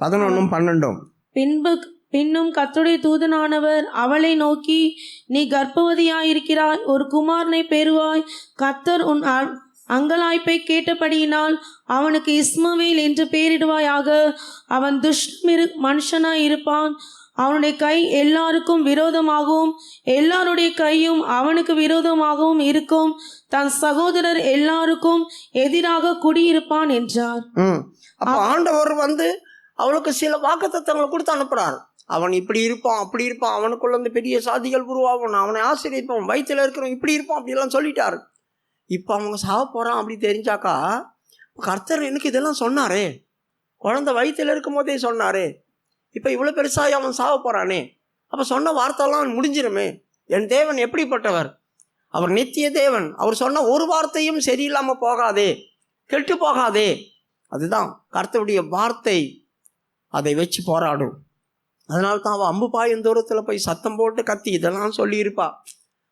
11ம் 12ம். பின்னும் கர்த்தருடைய தூதனானவர் அவளை நோக்கி, நீ கர்ப்பவதியாயிருக்கிறாய், ஒரு குமாரனை பெறுவாய், கர்த்தர் உன் அங்கலாய்ப்பை கேட்டபடியினால் அவனுக்கு இஸ்மவேல் என்று பெயரிடுவாயாக. அவன் மனுஷனாய் இருப்பான், அவனுடைய கை எல்லாருக்கும் விரோதமாகவும் எல்லாருடைய கையும் அவனுக்கு விரோதமாகவும் இருக்கும், தன் சகோதரர் எல்லாருக்கும் எதிராக குடியிருப்பான் என்றார். ஆண்டவர் அவளுக்கு சில வாக்குத்தத்தங்களை கொடுத்து அனுப்புறார். அவன் இப்படி இருப்பான், அப்படி இருப்பான், அவனுக்குள்ள இருந்து பெரிய சாதிகள் உருவாகும், அவனை ஆசீர்வதிப்பான், வயிற்றில் இருக்கிறவன் இப்படி இருப்பான் அப்படிலாம் சொல்லிட்டாரு. இப்போ அவங்க சாவ போகிறான் அப்படி தெரிஞ்சாக்கா, கர்த்தர் எனக்கு இதெல்லாம் சொன்னாரே, குழந்தை வயிற்றில் இருக்கும் போதே சொன்னாரே, இப்போ இவ்வளோ பெருசாகி அவன் சாவ போகிறானே, அப்போ சொன்ன வார்த்தைலாம் முடிஞ்சிருமே. என் தேவன் எப்படிப்பட்டவர்? அவர் நித்திய தேவன். அவர் சொன்ன ஒரு வார்த்தையும் சரியில்லாமல் போகாதே, கெட்டு போகாதே. அதுதான் கர்த்தருடைய வார்த்தை, அதை வச்சு போராடும். அதனால தான் அவள் அம்பு பாயும் தூரத்தில் போய் சத்தம் போட்டு கத்தி இதெல்லாம் சொல்லியிருப்பா.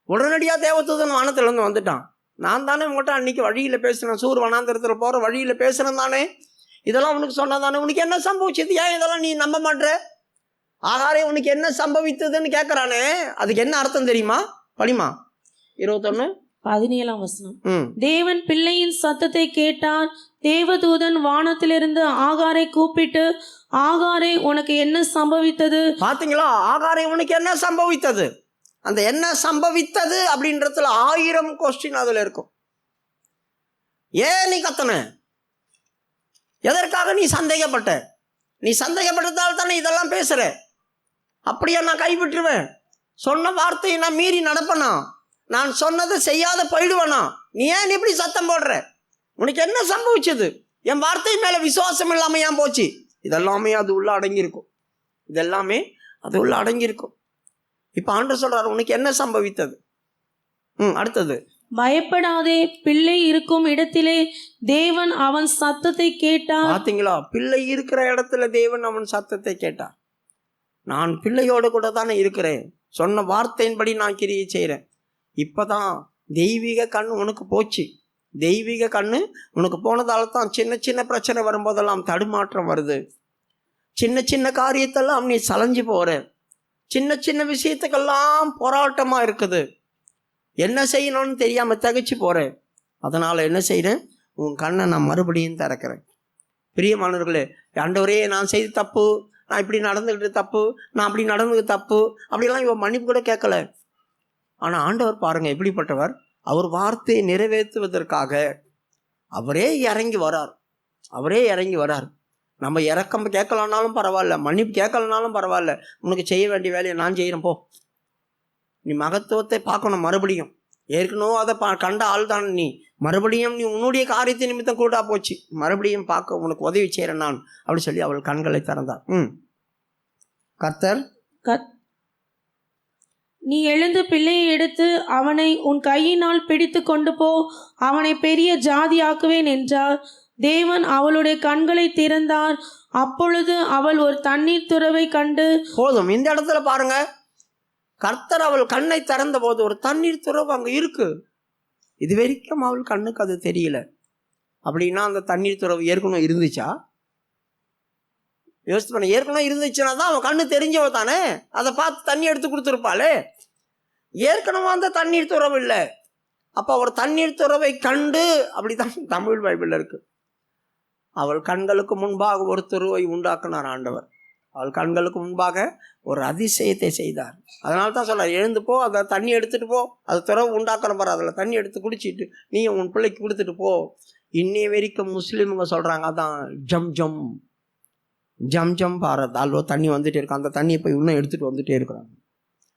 உடனடியாக தேவதூதன் வானத்திலேருந்து வந்துட்டான். நான் தானே உங்கள்கிட்ட அன்றைக்கி வழியில் பேசுகிறேன், சூர் வனாந்திரத்தில் போகிற வழியில் பேசுகிறேன் தானே, இதெல்லாம் உனக்கு சொன்னால் தானே, உனக்கு என்ன சம்பவிச்சது, ஏன் இதெல்லாம் நீ நம்ப மாட்டேற? ஆகாரே உனக்கு என்ன சம்பவித்ததுன்னு கேட்குறானே, அதுக்கு என்ன அர்த்தம் தெரியுமா? படிமா 17ம் வசனம். தேவன் பிள்ளையின் சத்தத்தை கேட்டார். தேவதூதன் வானத்திலிருந்து ஆகாரை கூப்பிட்டு, ஆகாரே உனக்கு என்ன சம்பவித்தது? பாத்தீங்களா, ஆகாரே உனக்கு என்ன சம்பவித்தது? அந்த என்ன சம்பவித்தது அப்படின்றதுல 1000 கொஸ்டின் அதுல இருக்கும். ஏன் நீ கத்தன? எதற்காக நீ சந்தேகப்பட்ட? நீ சந்தேகப்பட்டதால் தானே இதெல்லாம் பேசுகிற. அப்படியே நான் கைவிட்டுருவேன்? சொன்ன வார்த்தையை நான் மீறி நடப்பேனா? நான் சொன்னதை செய்யாத போயிடுவேனா? நீ ஏன் இப்படி சத்தம் போடுற? உனக்கு என்ன சம்பவிச்சது? என் வார்த்தை மேலே விசுவாசம் இல்லாமல் ஏன் போச்சு? இதெல்லாமே அது உள்ள அடங்கியிருக்கும். இதெல்லாமே அது உள்ள அடங்கியிருக்கும். இப்போ ஆண்டவர் சொல்றாரு, உனக்கு என்ன சம்பவித்தது? அடுத்தது, பயப்படாதே, பிள்ளை இருக்கும் இடத்திலே தேவன் அவன் சத்தத்தை கேட்டார். பார்த்தீங்களா? பிள்ளை இருக்கிற இடத்துல தேவன் அவன் சத்தத்தை கேட்டார். நான் பிள்ளையோடு கூட தானே இருக்கிறேன். சொன்ன வார்த்தையின்படி நான் கிரியை செய்கிறேன். இப்போதான் தெய்வீக கண் உனக்கு போச்சு. தெய்வீக கண்ணு உனக்கு போனதால தான் சின்ன சின்ன பிரச்சனை வரும்போதெல்லாம் தடுமாற்றம் வருது. சின்ன சின்ன காரியத்தெல்லாம் நீ சலைஞ்சு போகிற. சின்ன சின்ன விஷயத்துக்கெல்லாம் போராட்டமாக இருக்குது. என்ன செய்யணும்னு தெரியாமல் தகைச்சு போகிறேன். அதனால் என்ன செய்கிறேன்? உன் கண்ணை நான் மறுபடியும் திறக்கிறேன். பிரியமானவர்களே, ஆண்டவரே நான் செய்த தப்பு, நான் இப்படி நடந்துக்கிட்டு தப்பு, நான் அப்படி நடந்தது தப்பு, அப்படிலாம் இவன் மன்னிப்பு கூட கேட்கல. ஆனால் ஆண்டவர் பாருங்கள் எப்படிப்பட்டவர். அவர் வார்த்தையை நிறைவேற்றுவதற்காக அவரே இறங்கி வரார். அவரே இறங்கி வரார். நம்ம இறக்கம் கேட்கலனாலும் பரவாயில்ல, மன்னிப்பு கேட்கலனாலும் பரவாயில்ல, உனக்கு செய்ய வேண்டிய வேலையை நான் செய்கிறேன் போ. நீ மகத்துவத்தை பார்க்கணும். மறுபடியும் ஏற்கனவே அதை கண்ட ஆள் தான் நீ. மறுபடியும் நீ உன்னுடைய காரியத்தை நிமித்தம் கூட்டா போச்சு, மறுபடியும் பார்க்க உனக்கு உதவி செய்கிறேன் நான் அப்படி சொல்லி அவள் கண்களை திறந்தார். கர்த்தர், நீ எழுந்து பிள்ளையை எடுத்து அவனை உன் கையினால் பிடித்து கொண்டு போ, அவனை பெரிய ஜாதியாக்குவேன் என்றார். தேவன் அவளுடைய கண்களை திறந்தார். அப்பொழுது அவள் ஒரு தண்ணீர் துறவை கண்டு. போதும். இந்த இடத்துல பாருங்க, கர்த்தர் அவள் கண்ணை திறந்த போது ஒரு தண்ணீர் துறவு அங்கே இருக்கு. இது வரைக்கும் அவள் கண்ணுக்கு அது தெரியல. அப்படின்னா அந்த தண்ணீர் துறவு ஏற்கனவே இருந்துச்சா? யோசித்து பண்ண. ஏற்கனவே இருந்துச்சுன்னா தான் அவன் கண்ணு தெரிஞ்சவ தானே, அதை பார்த்து தண்ணி எடுத்து கொடுத்துருப்பாளே. ஏற்கனவே அந்த தண்ணீர் துறவு இல்லை. அப்போ ஒரு தண்ணீர் துறவை கண்டு, அப்படிதான் தமிழ் பைபிளில் இருக்கு. அவள் கண்களுக்கு முன்பாக ஒரு துறவை உண்டாக்குனார் ஆண்டவர். அவள் கண்களுக்கு முன்பாக ஒரு அதிசயத்தை செய்தார். அதனால தான் சொல்றார், எழுந்து போ, அதை தண்ணி எடுத்துகிட்டு போ, அது துறவு உண்டாக்கணும் பாரு, அதில் தண்ணி எடுத்து குடிச்சிட்டு நீயும் உன் பிள்ளைக்கு கொடுத்துட்டு போ. இன்னைய வரைக்கும் முஸ்லீமுங்க சொல்கிறாங்க அதான் ஜம் ஜம் ஜம் ஜம் பாரத் அல்வோ தண்ணி வந்துட்டே இருக்கும். அந்த தண்ணியை போய் இன்னும் எடுத்துகிட்டு வந்துட்டே இருக்கிறாங்க.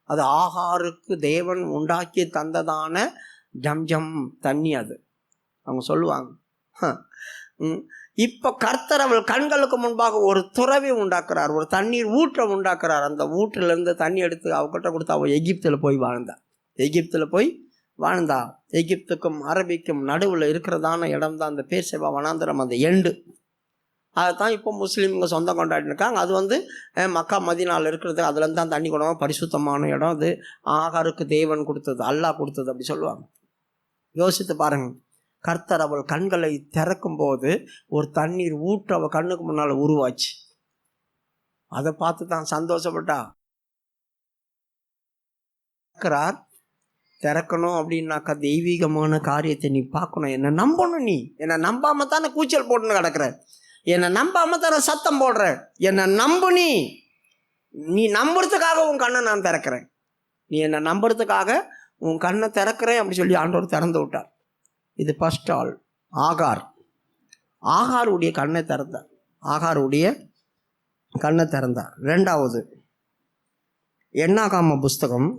அது ஆகாருக்கு தேவன் உண்டாக்கி தந்ததான ஜம் ஜம் தண்ணி அது அவங்க சொல்லுவாங்க. இப்போ கர்த்தர் அவள் கண்களுக்கு முன்பாக ஒரு துறவை உண்டாக்குறார், ஒரு தண்ணீர் ஊற்றை உண்டாக்குறார். அந்த ஊற்றிலிருந்து தண்ணி எடுத்து அவகிட்ட கொடுத்து அவள் எகிப்தில் போய் வாழ்ந்தா. எகிப்தில் போய் வாழ்ந்தா. எகிப்துக்கும் அரபிக்கும் நடுவில் இருக்கிறதான இடம் தான் அந்த பேர்சேபா வனாந்தரம், அந்த எண்டு. அதைத்தான் இப்போ முஸ்லீம்ங்க சொந்தம் கொண்டாடிட்டு இருக்காங்க. அது மக்கா மதீனாவில் இருக்கிறது. அதுலேருந்து தான் தண்ணி கொண்டாங்க. பரிசுத்தமான இடம் அது. ஆகாருக்கு தேவன் கொடுத்தது, அல்லாஹ் கொடுத்தது அப்படி சொல்லுவாங்க. யோசித்து பாருங்கள். கர்த்தர் அவள் கண்களை திறக்கும் போது ஒரு தண்ணீர் ஊற்று அவள் கண்ணுக்கு முன்னால் உருவாச்சு. அதை பார்த்து தான் சந்தோஷப்பட்டா. திறக்கணும் அப்படின்னாக்கா தெய்வீகமான காரியத்தை நீ பார்க்கணும். என்னை நம்பணும். நீ என்னை நம்பாம தானே கூச்சல் போட்டுன்னு கிடக்குற. என்னை நம்பாம தானே சத்தம் போடுற. என்னை நம்பு. நீ நம்புறதுக்காக உன் கண்ணை நான் திறக்கிறேன். நீ என்னை நம்புறதுக்காக உன் கண்ணை திறக்கிறேன் அப்படி சொல்லி ஆண்டவர் திறந்து விட்டார். இது ஃபர்ஸ்ட் ஆள் ஆகாருடைய கண்ணை திறந்தார். ஆகாருடைய கண்ணை திறந்தார். ரெண்டாவது எண்ணாகம புஸ்தகம்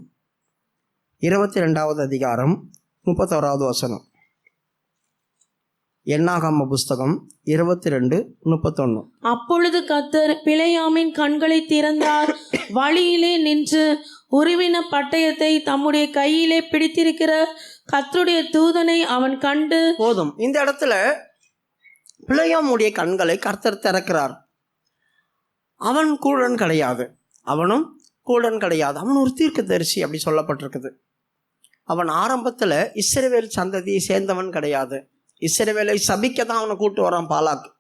22வது அதிகாரம் 31வது வசனம். எண்ணாகம புஸ்தகம் 22:31. அப்பொழுது கர்த்தர் பிலேயாமின் கண்களை திறந்தார். வழியிலே நின்று உருவின பட்டயத்தை தம்முடைய கையிலே பிடித்திருக்கிற கர்த்தருடைய தூதனை அவன் கண்டு. போதும். இந்த இடத்துல பிலேயாமுடைய கண்களை கர்த்தர் திறக்கிறார். அவன் கூடன் கிடையாது. அவனும் கூடன் கிடையாது. அவன் ஒரு தீர்க்கதரிசி அப்படி சொல்லப்பட்டிருக்குது. அவன் ஆரம்பத்தில் இஸ்ரவேல் சந்ததியை சேர்ந்தவன் கிடையாது. இஸ்ரவேலை சபிக்க தான் அவனை கூட்டு வரான் பாலாக்கு.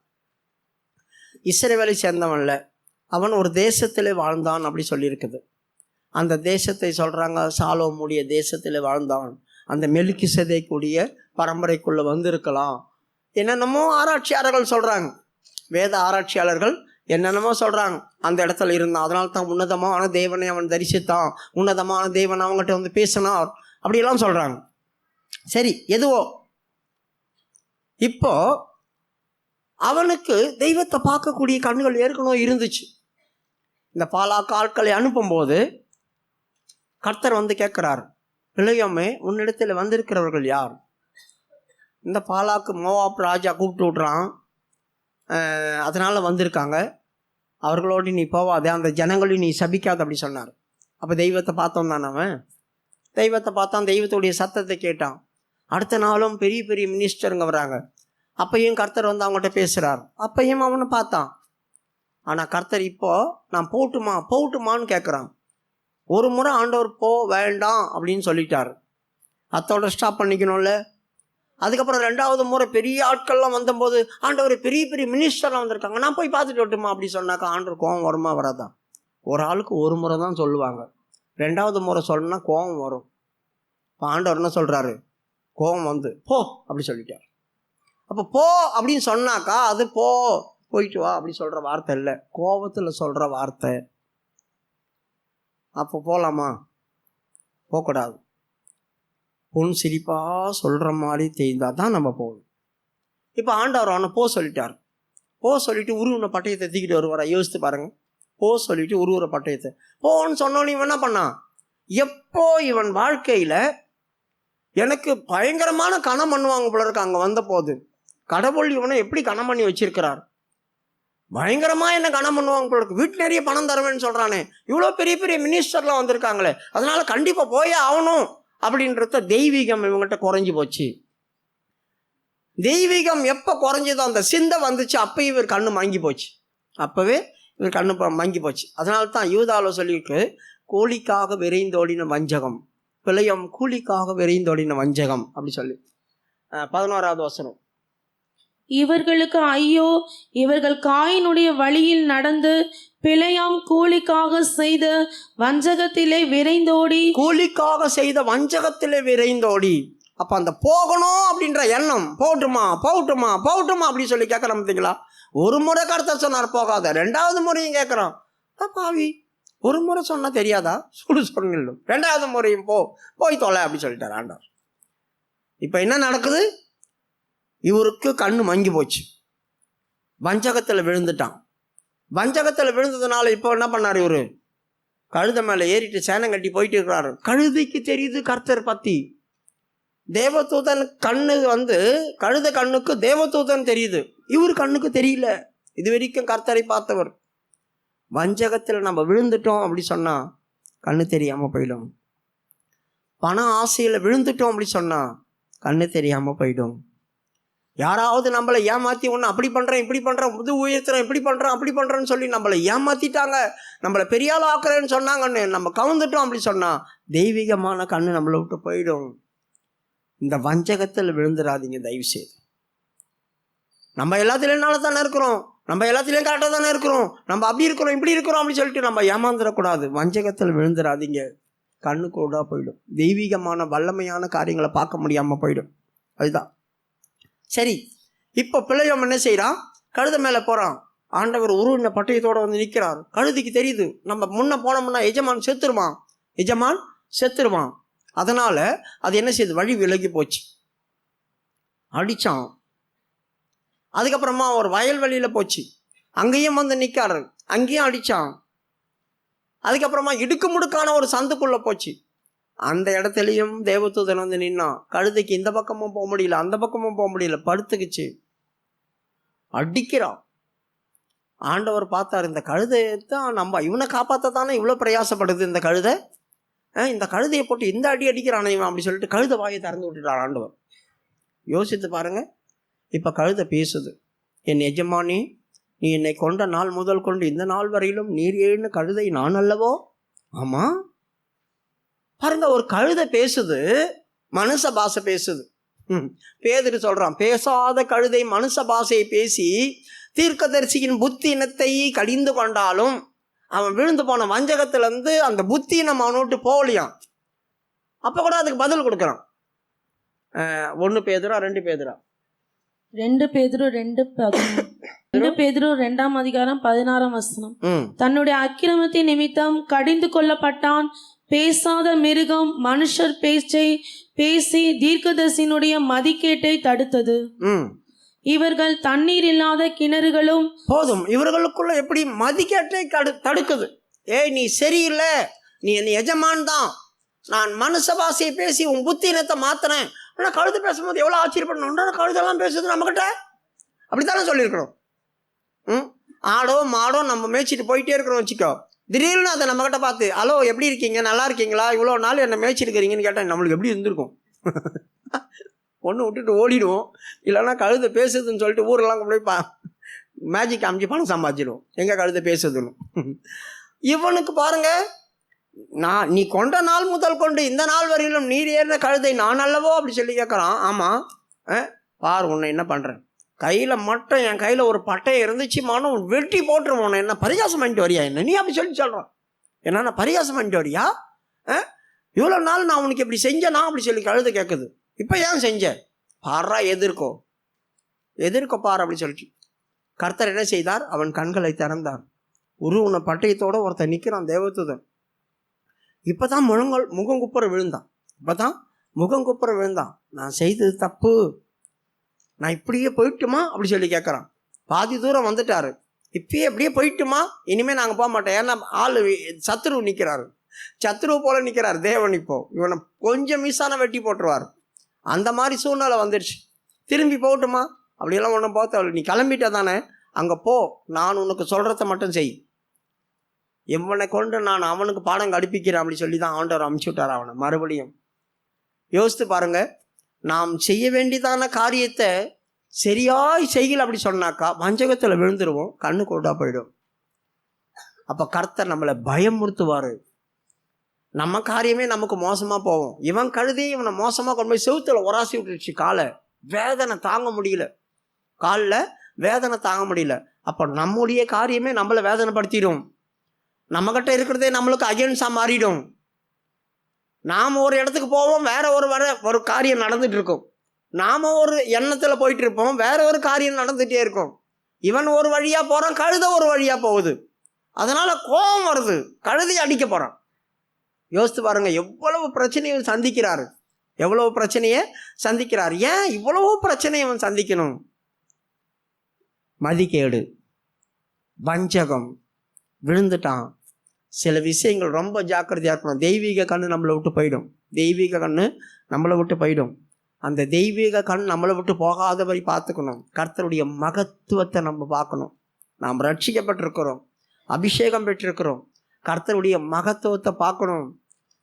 இஸ்ரவேலை சேர்ந்தவன்ல அவன் ஒரு தேசத்தில் வாழ்ந்தான் அப்படி சொல்லியிருக்குது. அந்த தேசத்தை சொல்கிறாங்க சாலோமுடைய தேசத்தில் வாழ்ந்தான். அந்த மெல்கிசேதேக்குடைய பரம்பரைக்குள்ளே வந்திருக்கலாம். என்னென்னமோ ஆராய்ச்சியாளர்கள் சொல்கிறாங்க. வேத ஆராய்ச்சியாளர்கள் என்னென்னமோ சொல்கிறாங்க. அந்த இடத்துல இருந்தான். அதனால தான் உன்னதமான தேவனை அவன் தரிசித்தான். உன்னதமான தேவன் அவங்ககிட்ட பேசினார் அப்படியெல்லாம் சொல்கிறாங்க. சரி, எதுவோ. இப்போ அவனுக்கு தெய்வத்தை பார்க்கக்கூடிய கண்கள் ஏற்கனவே இருந்துச்சு. இந்த பாலாக்கு ஆட்களை அனுப்பும்போது கர்த்தர் வந்து கேட்குறாரு, பிள்ளையோமே உன்னிடத்தில் வந்திருக்கிறவர்கள் யார்? இந்த பாலாக்கு மோவாப் ராஜா கூப்பிட்டு விட்றான், அதனால் வந்திருக்காங்க, அவர்களோடு நீ போவாதே, அந்த ஜனங்களையும் நீ சபிக்காத அப்படி சொன்னார். அப்போ தெய்வத்தை பார்த்தோம் தானே அவன். தெய்வத்தை பார்த்தான், தெய்வத்துடைய சத்தத்தை கேட்டான். அடுத்த நாளும் பெரிய பெரிய மினிஸ்டருங்க வராங்க. அப்பையும் கர்த்தர் வந்து அவங்ககிட்ட பேசுகிறார். அப்பையும் அவனை பார்த்தான். ஆனால் கர்த்தர் இப்போது நான் போகட்டுமான்னு கேட்குறான். ஒரு முறை ஆண்டவர் போ வேண்டாம் அப்படின்னு சொல்லிட்டார், அத்தோட ஸ்டாப் பண்ணிக்கணும்ல. அதுக்கப்புறம் 2வது முறை பெரிய ஆட்கள்லாம் வந்தபோது, ஆண்டவர் பெரிய பெரிய மினிஸ்டர்லாம் வந்திருக்காங்க, நான் போய் பார்த்துட்டு வரட்டுமா அப்படி சொன்னாக்கா ஆண்டவர் கோவம் வருமா வராதான்? ஒரு ஆளுக்கு ஒரு முறை தான் சொல்லுவாங்க, 2வது முறை சொல்லணும்னா கோவம் வரும். இப்போ ஆண்டவர் என்ன சொல்கிறாரு, கோவம் வந்து போ அப்படி சொல்லிட்டார். அப்போ போ அப்படின்னு சொன்னாக்கா அது போயிட்டு வா அப்படி சொல்கிற வார்த்தை இல்லை, கோபத்தில் சொல்கிற வார்த்தை. அப்போ போகலாமா? போகக்கூடாது. பொன் சிரிப்பாக சொல்கிற மாதிரி தெரிந்தால் தான் நம்ம போகணும். இப்போ ஆண்டவர் அவனை சொல்லிட்டார். சொல்லிட்டு உருவின பட்டயத்தை தூக்கிட்டு வருவாரா? யோசித்து பாருங்கள். சொல்லிட்டு உருவுற பட்டயத்தை போன்னு சொன்னோன்னு இவன் என்ன பண்ணான்? எப்போ இவன் வாழ்க்கையில் எனக்கு பயங்கரமான கணம் பண்ணுவாங்க போல இருக்கு, அங்கே வந்த போது கடவுள் இவனை எப்படி கணம் பண்ணி வச்சிருக்கிறார், பயங்கரமாக என்ன கணம் பண்ணுவாங்க போல இருக்கு, வீட்டு நிறைய பணம் தருவேன்னு சொல்கிறானே, இவ்வளோ பெரிய பெரிய மினிஸ்டர்லாம் வந்திருக்காங்களே, அதனால கண்டிப்பாக போயே ஆகணும் அப்படின்றத தெய்வீகம் இவங்ககிட்ட குறைஞ்சி போச்சு. தெய்வீகம் எப்போ குறைஞ்சதோ அந்த சிந்தை வந்துச்சு, அப்போ இவர் கண்ணு மங்கி போச்சு. அப்போவே இவர் கண்ணு மங்கி போச்சு. அதனால தான் யூதாவில் சொல்லியிருக்கு, கூலிக்காக விரைந்தோடின வஞ்சகம், பிழையம் கூலிக்காக விரைந்தோடின வஞ்சகம் அப்படி சொல்லி 11வது வசனம். இவர்களுக்கு ஐயோ, இவர்கள் காயினுடைய வழியில் நடந்து பிழையாம் கூலிக்காக செய்த வஞ்சகத்திலே விரைந்தோடி. கூலிக்காக செய்த வஞ்சகத்திலே விரைந்தோடி. அப்போ அந்த போகணும் அப்படின்ற எண்ணம், போகட்டுமா அப்படி சொல்லி கேட்குறோம் பார்த்தீங்களா? ஒரு முறை கருத்தை சொன்னார் போகாத, 2வது முறையும் கேட்குறான். பாவி, ஒரு முறை சொன்னால் தெரியாதா? சொல்லிடும், 2வது முறையும் போய் தொலை அப்படி சொல்லிட்டார் ஆண்டவர். இப்போ என்ன நடக்குது? இவருக்கு கண்ணு மங்கி போச்சு, வஞ்சகத்தில் விழுந்துட்டான். வஞ்சகத்தில் விழுந்ததுனால இப்போ என்ன பண்ணார்? இவர் கழுதை மேலே ஏறிட்டு சேனம் கட்டி போயிட்டு இருக்கிறாரு. கழுதைக்கு தெரியுது கர்த்தர் பற்றி. தேவதூதன் கண்ணு வந்து கழுதை கண்ணுக்கு தேவதூதன் தெரியுது, இவர் கண்ணுக்கு தெரியல. இது வரைக்கும் கர்த்தரை பார்த்தவர். வஞ்சகத்தில் நம்ம விழுந்துட்டோம் அப்படி சொன்னால் கண்ணு தெரியாமல் போயிடும். பண ஆசையில் விழுந்துட்டோம் அப்படி சொன்னால் கண்ணு தெரியாமல் போயிடும். யாராவது நம்மளை ஏமாற்றி ஒன்று அப்படி பண்ணுறேன் இப்படி பண்ணுறேன் புது உயர்த்துறேன் இப்படி பண்ணுறேன் அப்படி பண்ணுறேன்னு சொல்லி நம்மளை ஏமாற்றிட்டாங்க, நம்மளை பெரிய ஆள் ஆக்குறேன்னு சொன்னாங்கன்னு நம்ம கவுந்துட்டோம் அப்படி சொன்னால் தெய்வீகமான கண்ணு நம்மளை விட்டு போயிடும். இந்த வஞ்சகத்தில் விழுந்துடாதீங்க தயவு செய்து. நம்ம எல்லாத்துலேயும் நல்லா தானே இருக்கிறோம், நம்ம எல்லாத்துலேயும் கரெக்டாக தானே இருக்கிறோம், நம்ம அப்படி இருக்கிறோம் இப்படி இருக்கிறோம் அப்படின்னு சொல்லிட்டு நம்ம ஏமாந்துடக்கூடாது. வஞ்சகத்தில் விழுந்துடாதீங்க, கண்ணு கூட போயிடும். தெய்வீகமான வல்லமையான காரியங்களை பார்க்க முடியாமல் போயிடும். அதுதான் சரி. இப்போ பிள்ளையம் என்ன செய்கிறான்? கழுதை மேலே போகிறான். ஆண்டவர் உருவின பட்டயத்தோடு வந்து நிற்கிறார். கழுதைக்கு தெரியுது நம்ம முன்ன போனோம்னா எஜமான் செத்துருவான். அதனால் அது என்ன செய்யுது? வழி விலகி போச்சு. அடித்தான். அதுக்கப்புறமா ஒரு வயல்வெளியில் போச்சு, அங்கேயும் வந்து நிற்காரு, அங்கேயும் அடித்தான். அதுக்கப்புறமா இடுக்கு முடுக்கான ஒரு சந்துக்குள்ளே போச்சு, அந்த இடத்துலையும் தேவதூதன் வந்து நின்னான். கழுதைக்கு இந்த பக்கமும் போக முடியல, அந்த பக்கமும் போக முடியல, படுத்துக்குச்சு. அடிக்கிறான். ஆண்டவர் பார்த்தார், இந்த கழுதை தான் நம்ம இவனை காப்பாற்ற தானே இவ்வளோ பிரயாசப்படுது இந்த கழுதை, இந்த கழுதையை போட்டு இந்த அடிக்கிறானே இவன் அப்படி சொல்லிட்டு கழுதை வாயை திறந்து விட்டுட்டார் ஆண்டவர். யோசித்து பாருங்க. இப்போ கழுதை பேசுது, என் எஜமானி, நீ என்னை கொண்ட நாள் முதல் கொண்டு இந்த நாள் வரையிலும் நீர் ஏன்னு கழுதை நான் அல்லவோ? ஆமாம் பாருங்க, ஒரு கழுதை பேசுது, மனுஷ பாஷை பேசுது. பேதுரு சொல்றான், பேசாத கழுதை மனுஷ பாஷையை பேசி தீர்க்கதரிசியின் புத்தியினத்தை கடிந்து கொண்டாலும் அவன் விழுந்து போன வஞ்சகத்திலேருந்து அந்த புத்தியினம் அவனோட்டு போகலையாம். அப்போ கூட அதுக்கு பதில் கொடுக்குறான். 1 பேதுரு 2 பேதுரு 2 அதிகாரம் 16 வசனம். தன்னுடைய அக்கிரமத்தின் நிமித்தம் கடிந்து கொள்ளப்பட்டான். பேசாத மிருகம் மனுஷர் பேச்சை பேசி தீர்க்கதரிசியினுடைய மதிக்கேட்டை தடுத்தது. இவர்கள் தண்ணீர் இல்லாத கிணறுகளும். போதும். இவர்களுக்குள்ள எப்படி மதிக்கேட்டை தடுக்குது. ஏய், நீ சரியில்லை, நீ என் எஜமான் தான், நான் மனுஷ பாஷையை பேசி உன் புத்தினத்தை மாத்துறேன். ஆனால் கழுது பேசும்போது எவ்வளோ ஆச்சரியப்படணும். கழுதெல்லாம் பேசுறது நம்மக்கிட்ட அப்படித்தானே சொல்லியிருக்கிறோம். ஆடோ மாடோ நம்ம மேய்ச்சிட்டு போயிட்டே இருக்கிறோம் வச்சுக்கோ. திடீர்னு அதை நம்மக்கிட்ட பார்த்து, ஹலோ எப்படி இருக்கீங்க, நல்லா இருக்கீங்களா, இவ்வளோ நாள் என்னை மேய்ச்சிருக்கிறீங்கன்னு கேட்டால் நம்மளுக்கு எப்படி இருந்திருக்கும்? ஒன்று விட்டுட்டு ஓடிடுவோம். இல்லைன்னா கழுதை பேசுதுன்னு சொல்லிட்டு ஊரெல்லாம் போய் மேஜிக் காமிச்சு பணம் சம்பாதிச்சிடுவோம், எங்கே கழுதை பேசுதுன்னு. இவனுக்கு பாருங்க, நீ கொண்ட நாள் முதல் கொண்டு இந்த நாள் வரையிலும் நீர் ஏறின கழுதை நான் அல்லவோ அப்படி சொல்லி கேட்குறான். ஆமாம், பாரு உன்னை என்ன பண்ணுறேன், கையில் மட்டும் என் கையில் ஒரு பட்டையை இருந்துச்சு, மானும் வெட்டி போட்டுருவோம். என்ன பரிகாசம் பண்ணிட்டு வரியா என்ன, நீ அப்படி சொல்லி சொல்கிறான். என்னன்னா பரிகாசம் பண்ணிட்டு வரியா, இவ்வளோ நாள் நான் உனக்கு இப்படி செஞ்சேனா அப்படி சொல்லி கழுதை கேட்குது. இப்போ ஏன் செஞ்ச, பாரா எதிர்க்கோ பாரு அப்படி சொல்லிட்டு கர்த்தர் என்ன செய்தார், அவன் கண்களை திறந்தார். உருவன பட்டயத்தோட ஒருத்தன் நிற்கிறான், தேவதூதன். இப்போதான் முகங்குப்புற விழுந்தான். நான் செய்தது தப்பு, நான் இப்படியே போயிட்டுமா அப்படி சொல்லி கேட்குறான். பாதி தூரம் வந்துட்டாரு, இப்பயே அப்படியே போயிட்டுமா, இனிமேல் நாங்கள் போக மாட்டோம். ஏன்னா சத்ரு நிற்கிறாரு, சத்ரு போல நிற்கிறார் தேவன். இப்போ இவனை கொஞ்சம் மிஸ்ஸான வெட்டி போட்டுருவார். அந்த மாதிரி சூழ்நிலை வந்துடுச்சு. திரும்பி போகட்டுமா, அப்படியெல்லாம் ஒன்றும் போத்த, நீ கிளம்பிட்ட தானே, அங்கே போ, நான் உனக்கு சொல்கிறத மட்டும் செய், இவனை கொண்டு நான் அவனுக்கு பாடம் கற்பிக்கிறேன் அப்படி சொல்லி தான் ஆண்டவர் அமுச்சு விட்டார் அவனை. மறுபடியும் யோசித்து பாருங்க, நாம் செய்ய வேண்டியதான காரியத்தை சரியாய் செய்யல அப்படி சொன்னாக்கா வஞ்சகத்தில் விழுந்துருவோம், கண்ணு கொண்டா போயிடும். அப்போ கர்த்தர் நம்மளை பயமுறுத்துவார். நம்ம காரியமே நமக்கு மோசமாக போவோம். இவன் கழுதையும் இவனை மோசமாக கொண்டு போய் செவுத்தில் உராசி விட்டுருச்சு. வேதனை தாங்க முடியல, காலில் வேதனை தாங்க முடியல. அப்போ நம்முடைய காரியமே நம்மளை வேதனைப்படுத்திடும். நம்மகிட்ட இருக்கிறதே நம்மளுக்கு அகென்ஸ்டாக மாறிடும். நாம் ஒரு இடத்துக்கு போவோம், வேற ஒரு காரியம் நடந்துட்டு இருக்கும். நாம் ஒரு எண்ணத்தில் போயிட்டு இருப்போம், வேற ஒரு காரியம் நடந்துகிட்டே இருக்கும். இவன் ஒரு வழியாக போகிறான், கழுதை ஒரு வழியாக போகுது. அதனால் கோபம் வருது, கழுதையை அடிக்க போகிறான். யோசித்து பாருங்க, எவ்வளவு பிரச்சனையை சந்திக்கிறாரு, ஏன் இவ்வளவு பிரச்சனையை அவன் சந்திக்கணும்? மதிக்கேடு, வஞ்சகம், விழுந்துட்டான். சில விஷயங்கள் ரொம்ப ஜாக்கிரதையாக இருக்கணும். தெய்வீக கண்ணு நம்மளை விட்டு போயிடும். அந்த தெய்வீக கண் நம்மளை விட்டு போகாதபடி பார்த்துக்கணும். கர்த்தருடைய மகத்துவத்தை நம்ம பார்க்கணும். நாம் ரட்சிக்கப்பட்டிருக்கிறோம், அபிஷேகம் பெற்றிருக்கிறோம். கர்த்தருடைய மகத்துவத்தை பார்க்கணும்.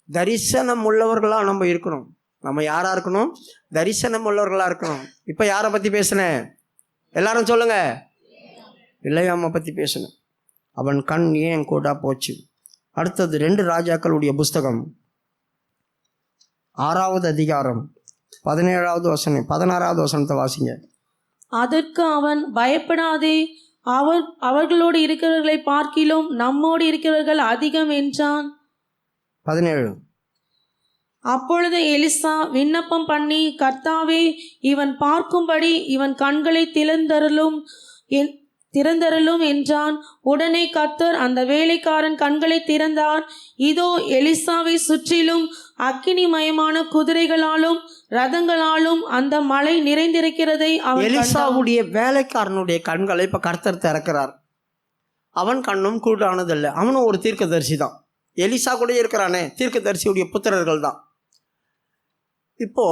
தரிசனம் உள்ளவர்களாக நம்ம இருக்கணும். நம்ம யாராக இருக்கணும்? தரிசனம் உள்ளவர்களாக இருக்கணும். இப்போ யாரை பற்றி பேசுனேன்? எல்லாரும் சொல்லுங்க. பிலேயாமை பற்றி பேசணும். அவன் கண் ஏன் கூட போச்சு. அடுத்தது 2 ராஜாக்களுடைய புஸ்தகம் 6வது அதிகாரம் 17வது வசனம் 16வது வசனத்தை வாசிங்க. அதற்கு அவன், பயப்படாதே, அவர்களோடு இருக்கிறவர்களை பார்க்கிலும் நம்மோடு இருக்கிறவர்கள் அதிகம் என்றான். 17. அப்பொழுது எலிசா விண்ணப்பம் பண்ணி, கர்த்தாவே, இவன் பார்க்கும்படி இவன் கண்களை திறந்தருளும் என்றான். உடனே கர்த்தர் அந்த வேலைக்காரன் கண்களை திறந்தார். இதோ, எலிசாவை சுற்றிலும் அக்கினிமயமான குதிரைகளாலும் ரதங்களாலும் அந்த மலை நிறைந்திருக்கிறதை அவன் எலிசாவுடைய வேலைக்காரனுடைய கண்களை இப்ப கர்த்தர் திறக்கிறார். அவன் கண்ணும் கூடானதில்லை. அவனும் ஒரு தீர்க்கதரிசி தான். எலிசா கூட இருக்கிறானே, தீர்க்கதரிசியுடைய புத்திரர்கள் தான். இப்போ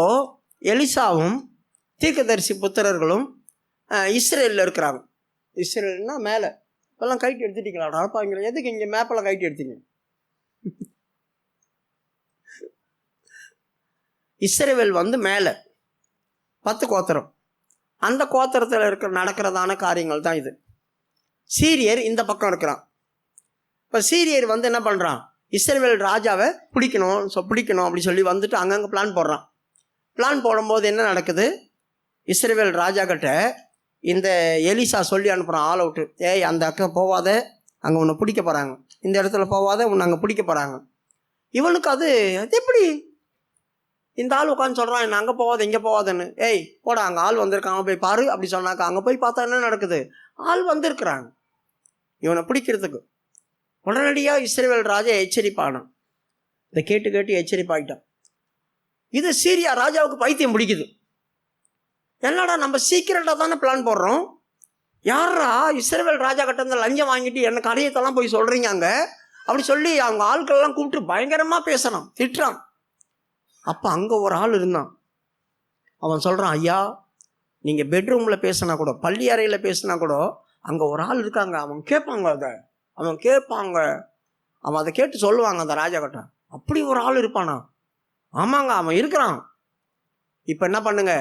எலிசாவும் தீர்க்கதரிசி புத்திரர்களும் இஸ்ரேலில் இருக்கிறாங்க. இஸ்ரேல்னா மேலே. இப்பெல்லாம் கைட்டு எடுத்துட்டீங்களா? அடப்பாங்க, எதுக்கு இங்கே மேப்பெல்லாம் கைட்டு எடுத்தீங்க? இஸ்ரேல் வந்து மேலே 10 கோத்திரம். அந்த கோத்திரத்தில் நடக்கிறதான காரியங்கள் தான் இது. சீரியர் இந்த பக்கம் இருக்கிறான். இப்போ சீரியர் வந்து என்ன பண்ணுறான்? இஸ்ரவேல் ராஜாவை பிடிக்கணும் அப்படி சொல்லி வந்துட்டு அங்கங்கே பிளான் போடுறான். பிளான் போடும்போது என்ன நடக்குது? இஸ்ரவேல் ராஜா கிட்ட இந்த எலிசா சொல்லி அனுப்புகிறான் ஆள் அவுட்டு. ஏய், அந்த அக்கம் போவாத, அங்கே உன்னை பிடிக்க போகிறாங்க. இந்த இடத்துல போவாத, உன்னை அங்கே பிடிக்க போகிறாங்க. இவனுக்கு அது எப்படி? இந்த ஆள் உட்காந்து சொல்கிறான், என்ன அங்கே போவாத இங்கே போவாதன்னு. ஏய் போடா, அங்கே ஆள் வந்திருக்காங்க, போய் பாரு அப்படி சொன்னாக்கா அங்கே போய் பார்த்தா என்ன நடக்குது? ஆள் வந்திருக்கிறாங்க இவனை பிடிக்கிறதுக்கு. உடனடியாக இஸ்ரவேல் ராஜா எச்சரிப்பானான். இதை கேட்டு எச்சரிப்பாயிட்டான். இது சீரியா ராஜாவுக்கு பைத்தியம் பிடிக்குது. என்னடா நம்ம சீக்கிரட்டாக தானே பிளான் போடுறோம், யாரா இஸ்ரவேல் ராஜா கிட்ட இருந்து லஞ்சம் வாங்கிட்டு என்ன காரியத்தெல்லாம் போய் சொல்கிறீங்க அங்கே அப்படி சொல்லி அவங்க ஆட்கள்லாம் கூப்பிட்டு பயங்கரமாக பேசுகிறான், திட்டுறான். அப்போ அங்கே ஒரு ஆள் இருந்தான். அவன் சொல்கிறான், ஐயா நீங்கள் பெட்ரூமில் பேசினா கூட, பள்ளி அறையில் பேசினா கூட அங்கே ஒரு ஆள் இருக்காங்க, அவன் கேட்பாங்க, அவன் அதை கேட்டு சொல்லுவாங்க அந்த ராஜா கிட்ட. அப்படி ஒரு ஆள் இருப்பானா? ஆமாங்க, அவன் இருக்கிறான். இப்போ என்ன பண்ணுங்க,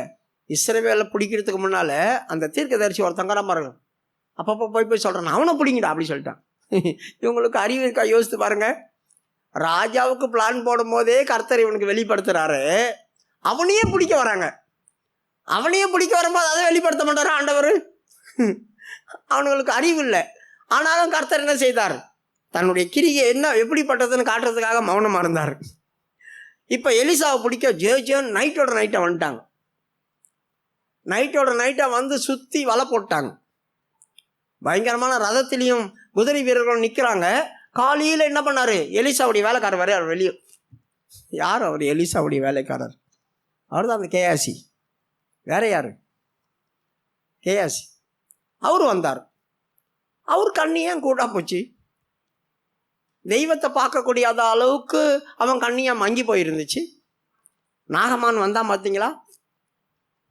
இஸ்ரவேலை பிடிக்கிறதுக்கு முன்னால் அந்த தீர்க்கதரிசி ஒருத்தங்க பாருங்க, அப்பப்போ போய் சொல்கிறான், அவனை பிடிங்கடா அப்படி சொல்லிட்டான். இவங்களுக்கு அறிவு இருக்கா? யோசித்து பாருங்க. ராஜாவுக்கு பிளான் போடும் போதே கர்த்தர் இவனுக்கு வெளிப்படுத்துகிறாரு, அவனையே பிடிக்க வராங்க. அவனையே பிடிக்க வரும்போது அதை வெளிப்படுத்த மாட்டார் ஆண்டவர். அவனுங்களுக்கு அறிவு இல்லை. ஆனாலும் கர்த்தர் என்ன செய்தார்? தன்னுடைய கிரியை என்ன எப்படிப்பட்டதுன்னு காட்டுறதுக்காக மௌனமாக இருந்தார். இப்போ எலிசாவை பிடிக்க ஜேஜன் நைட்டோட நைட்டாக வந்துட்டாங்க. நைட்டோட நைட்டாக வந்து சுற்றி வலை போட்டாங்க. பயங்கரமான ரதத்திலையும் குதிரை வீரர்களும் நிற்கிறாங்க. காலையில் என்ன பண்ணார்? எலிசாவுடைய வேலைக்காரர் வரை அவர் வெளியே. யார் அவர்? எலிசாவுடைய வேலைக்காரர். அவர் தான் அந்த கேயாசி. வேற யார்? கேயாசி. அவர் வந்தார். அவர் கண்ணியும் கூட்டா போச்சு. தெய்வத்தை பார்க்கக்கூடியாத அளவுக்கு அவன் கண்ணியாக மங்கி போயிருந்துச்சு. நாகமான் வந்தான் பார்த்தீங்களா?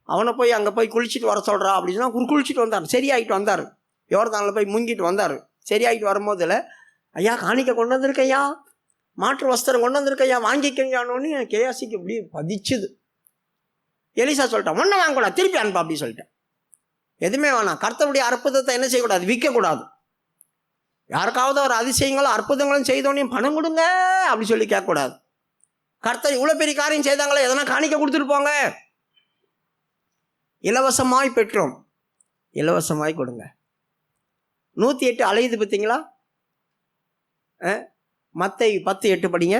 அவனை போய் அங்கே போய் குளிச்சுட்டு வர சொல்கிறா அப்படின்னா குளிச்சுட்டு வந்தார், சரியாயிட்டு வந்தார். யோர்தானில் போய் முங்கிட்டு வந்தார். சரியாயிட்டு வரும்போதில், ஐயா காணிக்க கொண்டு வந்திருக்கையா, மாற்று வஸ்திரம் கொண்டு வந்திருக்கையா, வாங்கிக்கங்கன்னு கேயாசிக்கு இப்படி பதிச்சுது. எலிசா சொல்லிட்டான், ஒன்றும் வாங்கக்கூடாது, திருப்பி அனுப்பா அப்படி சொல்லிட்டேன். எதுவுமே வேணாம். கர்த்தருடைய அற்புதத்தை என்ன செய்யக்கூடாது? விற்கக்கூடாது. யாருக்காவது ஒரு அதிசயங்களும் அற்புதங்களும் செய்தோன்னே பணம் கொடுங்க அப்படி சொல்லி கேட்கக்கூடாது. கர்த்தர் இவ்வளோ பெரிய காரியம் செய்தாங்களே, எதனா காணிக்க கொடுத்துட்டு போங்க. இலவசமாய் பெற்றோம், இலவசமாய் கொடுங்க. 108 அலையுது பார்த்தீங்களா? மத்தேயு 10:8 படிங்க.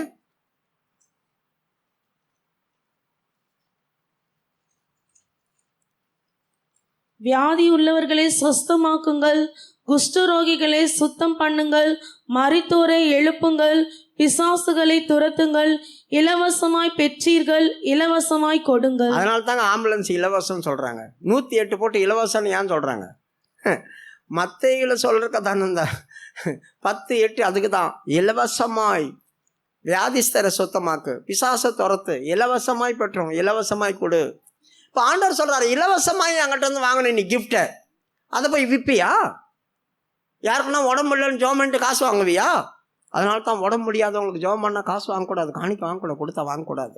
வியாதி உள்ளவர்களை சுஸ்தமாக்குங்கள், குஷ்டரோகிகளை சுத்தம் பண்ணுங்கள், மரித்தோரை எழுப்புங்கள், பிசாசுகளை துரத்துங்கள், இலவசமாய் பெற்றீர்கள், இலவசமாய் கொடுங்கள். அதனால தாங்க ஆம்புலன்ஸ் இலவசம் சொல்கிறாங்க. 108 போட்டு இலவசம்னு ஏன் சொல்கிறாங்க? மத்தேயுல சொல்கிறக்க தானே இந்த 10:8 அதுக்கு தான். இலவசமாய் வியாதிஸ்தரை சுத்தமாக்கு, பிசாசை துரத்து, இலவசமாய் பெற்றோம், இலவசமாய் கொடு. இப்போ ஆண்டவர் சொல்கிறாரு, இலவசமாய் என்கிட்ட வந்து வாங்கின நீ கிஃப்டை அதை போய் விற்பியா? யாருக்குன்னா உடம்பு இல்லைன்னு ஜோம் பண்ணிட்டு காசு வாங்குவியா? அதனால தான் உடம்பு முடியாதவங்களுக்கு ஜோம் பண்ணால் காசு வாங்கக்கூடாது, காணிக்க வாங்கக்கூடாது, கொடுத்தா வாங்கக்கூடாது.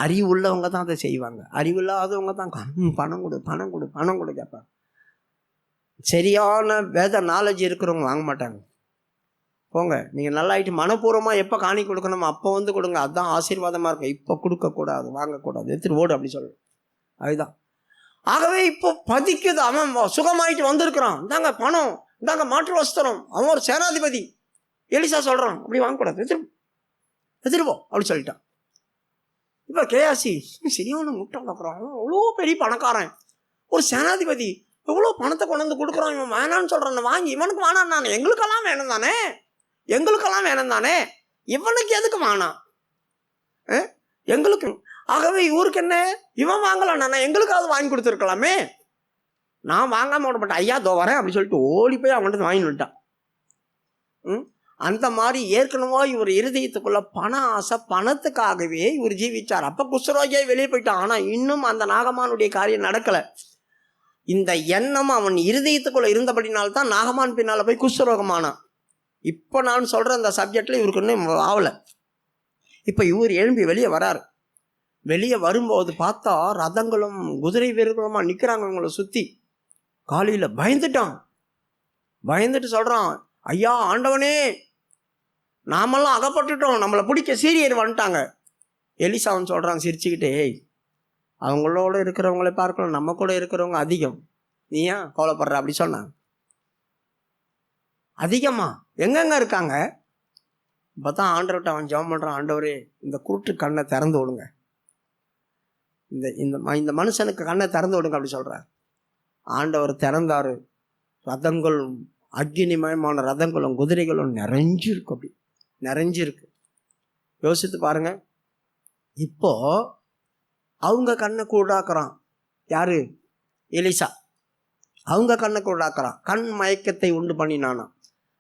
அறிவு உள்ளவங்க தான் அதை செய்வாங்க. அறிவு இல்லாதவங்க தான் பணம் கொடு பணம் கொடு பணம் கொடு கேட்பாங்க. சரியான வேத நாலேஜ் இருக்கிறவங்க வாங்க மாட்டாங்க. போங்க, நீங்கள் நல்லாயிட்டு மனப்பூர்வமாக எப்போ காணி கொடுக்கணுமோ அப்போ வந்து கொடுங்க, அதுதான் ஆசீர்வாதமாக இருக்கும். இப்போ கொடுக்கக்கூடாது, வாங்கக்கூடாது, எடுத்துகிட்டு ஓடு அப்படி சொல்லு. அதுதான். ஆகவே இப்போ பதிக்குது. அவன் சுகமாயிட்டு வந்திருக்கிறான், இந்தாங்க பணம், இந்தாங்க மாற்று வஸ்திரம். அவன் ஒரு சேனாதிபதி. எலிசா சொல்கிறான், அப்படி வாங்கக்கூடாது, எடுத்துருப்போம் அப்படி சொல்லிட்டான். இப்போ கேயாசி சரியான முட்டை பார்க்குறான். அவ்வளோ பெரிய பணக்காரன், ஒரு சேனாதிபதி, எவ்வளோ பணத்தை கொண்டு வந்து கொடுக்குறான். இவன் வேணான்னு சொல்கிறான், வாங்கி இவனுக்கு வேணாம் தானே, எங்களுக்கெல்லாம் வேணும் தானே, எங்களுக்கெல்லாம் வேணும் தானே, இவனுக்கு எதுக்கு வேணாம் எங்களுக்கு? ஆகவே இவருக்கு என்ன, இவன் வாங்கலாம், நான் எங்களுக்காவது வாங்கி கொடுத்துருக்கலாமே. நான் வாங்காமல் விட மாட்டேன், ஐயா தோ வரேன் அப்படி சொல்லிட்டு ஓடி போய் அவன்கிட்ட வாங்கி விட்டான். அந்த மாதிரி ஏற்கனவே இவர் இருதயத்துக்குள்ள பண ஆசை, பணத்துக்காகவே இவர் ஜீவிச்சார். அப்போ குஷ்டரோகியே வெளியே போயிட்டான். ஆனால் இன்னும் அந்த நாகமானுடைய காரியம் நடக்கலை. இந்த எண்ணம் அவன் இருதயத்துக்குள்ள இருந்தபடினால்தான் நாகமான் பின்னால் போய் குஷ்டரோகமானான். இப்போ நான் சொல்கிற அந்த சப்ஜெக்டில் இவருக்கு இன்னும் ஆகலை. இப்போ இவர் எழும்பி வெளியே வராரு. வெளியே வரும்போது பார்த்தா ரதங்களும் குதிரை வீரர்களுமா நிற்கிறாங்க இவங்களை சுற்றி. காலையில் பயந்துட்டு சொல்கிறான், ஐயா ஆண்டவனே, நாமெல்லாம் அகப்பட்டுட்டோம், நம்மளை பிடிக்க சீரியர் வந்துட்டாங்க. எலிசாவன் சொல்கிறான் சிரிச்சுக்கிட்டே, அவங்களோட இருக்கிறவங்களை பார்க்கலாம், நம்ம கூட இருக்கிறவங்க அதிகம், நீ ஏன் கவலைப்படுற அப்படி சொன்னாங்க. அதிகமா எங்கெங்க இருக்காங்க? இப்போ தான் ஆண்டவர்கிட்ட அவன் ஜெபம் பண்ணுறான், ஆண்டவரே இந்த குருட்டு கண்ணை திறந்து விடுங்க, இந்த மனுஷனுக்கு கண்ணை திறந்து விடுங்க அப்படி சொல்கிறார். ஆண்டவர் திறந்தார். ரதங்களும் அக்னிமயமான ரதங்களும் குதிரைகளும் நிறைஞ்சிருக்கு, அப்படி நிறைஞ்சிருக்கு. யோசித்து பாருங்க. இப்போ அவங்க கண்ணை கூடாக்குறான். யாரு? எலிசா. அவங்க கண்ணை கொண்டாக்குறான். கண் மயக்கத்தை உண்டு பண்ணினானா.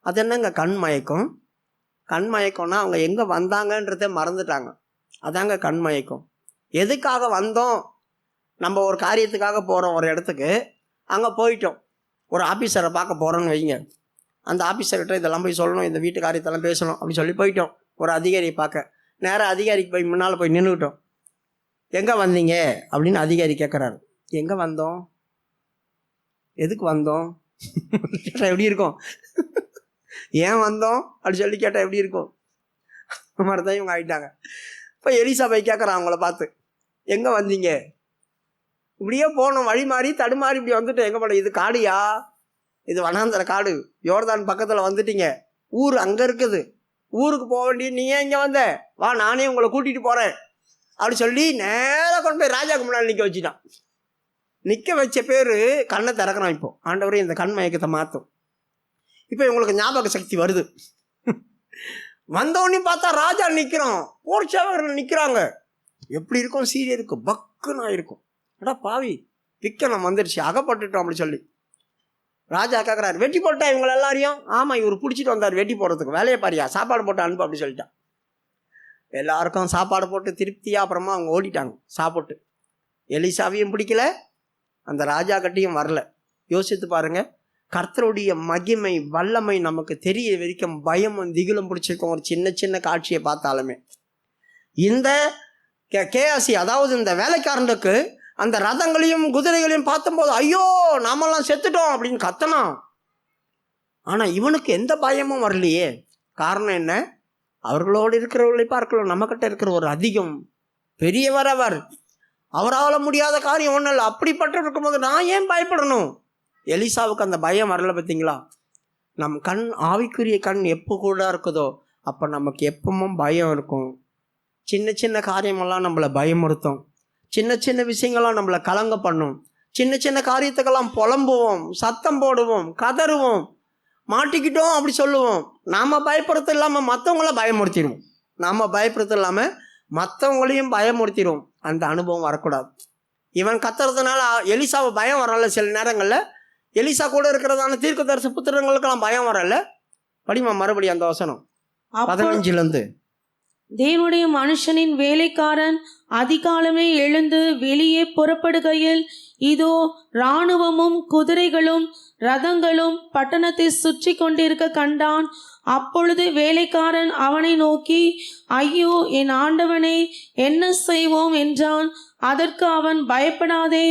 அது என்னங்க கண் மயக்கம்? கண் மயக்கம்னா அவங்க எங்கே வந்தாங்கன்றதை மறந்துட்டாங்க. அதாங்க கண் மயக்கம். எதுக்காக வந்தோம்? நம்ம ஒரு காரியத்துக்காக போகிறோம் ஒரு இடத்துக்கு. அங்கே போயிட்டோம், ஒரு ஆஃபீஸரை பார்க்க போகிறோன்னு வைங்க. அந்த ஆஃபீஸர்கிட்ட இதெல்லாம் போய் சொல்லணும், இந்த வீட்டு காரியத்தெல்லாம் பேசணும் அப்படின்னு சொல்லி போயிட்டோம் ஒரு அதிகாரியை பார்க்க. நேராக அதிகாரிக்கு போய் முன்னால் போய் நின்றுக்கிட்டோம். எங்கே வந்தீங்க அப்படின்னு அதிகாரி கேட்குறாரு. எங்கே வந்தோம், எதுக்கு வந்தோம் கேட்டால் எப்படி இருக்கும்? ஏன் வந்தோம் அப்படின்னு சொல்லி கேட்டால் எப்படி இருக்கும்? மாதிரி தான் இவங்க ஆகிட்டாங்க. இப்போ எலிசா போய் கேட்குறான் அவங்கள பார்த்து, எங்கே வந்தீங்க? இப்படியே போனோம், வழி மாறி தடுமாறி இப்படி வந்துட்டு. எங்கே போன? இது காடுயா, இது வனாந்தர காடு, யோர்தான் பக்கத்தில் வந்துட்டீங்க, ஊர் அங்கே இருக்குது, ஊருக்கு போக வேண்டிய நீ ஏன் இங்கே வந்த? வா நானே உங்களை கூட்டிகிட்டு போகிறேன் அப்படி சொல்லி நேராக கொண்டு போய் ராஜாவுக்கு முன்னாடி நிற்க வச்சுட்டான். நிற்க வச்ச பேர் கண்ணை திறக்கிறான். இப்போ ஆண்டவரே இந்த கண் மயக்கத்தை மாற்றும். இப்போ இவங்களுக்கு ஞாபக சக்தி வருது. வந்தவொடனே பார்த்தா ராஜா நிற்கிறான், போர் சேவகர்கள் நிற்கிறாங்க. எப்படி இருக்கும்? சீரியல் இருக்கும், பக்குன்னு ஆயிருக்கும். அடா பாவி, விக்கனம் வந்துடுச்சு, அகப்பட்டுட்டோம் அப்படி சொல்லி ராஜா கேட்குறாரு, வெட்டி போட்டா இவங்களை எல்லாரையும்? ஆமாம், இவர் பிடிச்சிட்டு வந்தார் வெட்டி போடுறதுக்கு, வேலையை பாரியா, சாப்பாடு போட்டு அனுப்பு அப்படி சொல்லிட்டான். எல்லாருக்கும் சாப்பாடு போட்டு திருப்தியாக அப்புறமா அவங்க ஓடிட்டாங்க சாப்பிட்டு. எலிசாவையும் பிடிக்கல, அந்த ராஜா கட்டியும் வரல. யோசித்து பாருங்க, கர்த்தருடைய மகிமை வல்லமை நமக்கு தெரிய வரைக்கும் பயமும் திகிலும் பிடிச்சிருக்கோம். ஒரு சின்ன சின்ன காட்சியை பார்த்தாலுமே இந்த கேயாசி, அதாவது இந்த வேலைக்காரனுக்கு அந்த ரதங்களையும் குதிரைகளையும் பார்த்தம்போது ஐயோ நாமெல்லாம் செத்துட்டோம் அப்படின்னு கத்தனான். ஆனால் இவனுக்கு எந்த பயமும் வரலையே. காரணம் என்ன? அவர்களோடு இருக்கிறவர்களை பார்க்கலாம், நம்மக்கிட்ட இருக்கிற ஒரு அதிகம் பெரியவர். அவரால் முடியாத காரியம் ஒன்றும் இல்லை. அப்படிப்பட்டு இருக்கும்போது நான் ஏன் பயப்படணும்? எலிசாவுக்கு அந்த பயம் வரல. பார்த்தீங்களா? நம் கண், ஆவிக்குரிய கண் எப்போ கூட இருக்குதோ அப்போ நமக்கு எப்பவும் பயம் இருக்கும். சின்ன சின்ன காரியமெல்லாம் நம்மளை பயமுறுத்தும், சின்ன சின்ன விஷயங்கள்லாம் நம்மளை கலங்க பண்ணும். சின்ன சின்ன காரியத்துக்கெல்லாம் புலம்புவோம், சத்தம் போடுவோம், கதறுவோம், மாட்டிக்கிட்டோம் அப்படி சொல்லுவோம். நாம் பயப்படுறது இல்லாமல் மற்றவங்கள பயமுறுத்திடுவோம், நாம் பயப்படுறது இல்லாமல் மற்றவங்களையும் பயமுறுத்திடுவோம். அந்த அனுபவம் வரக்கூடாது. இவன் கத்துறதுனால எலிசாவை பயம் வரல. சில நேரங்களில் எலிசா கூட இருக்கிறதான தீர்க்கதரிசி புத்திரங்களுக்கெல்லாம் பயம் வரல. படிமா மறுபடியும் அந்த வசனம் 15 தேவனுடைய மனுஷனின் வேலைக்காரன் அதிகாலமே எழுந்து வெளியே புறப்படுகையில் இதோ இராணுவமும் குதிரைகளும் ரதங்களும் பட்டணத்தை சுற்றி கொண்டிருக்க கண்டான். அப்பொழுது வேலைக்காரன் அவனை நோக்கி, ஐயோ என் ஆண்டவனே, என்ன செய்வோம் என்றான். அதற்கு அவன், பயப்படாதே,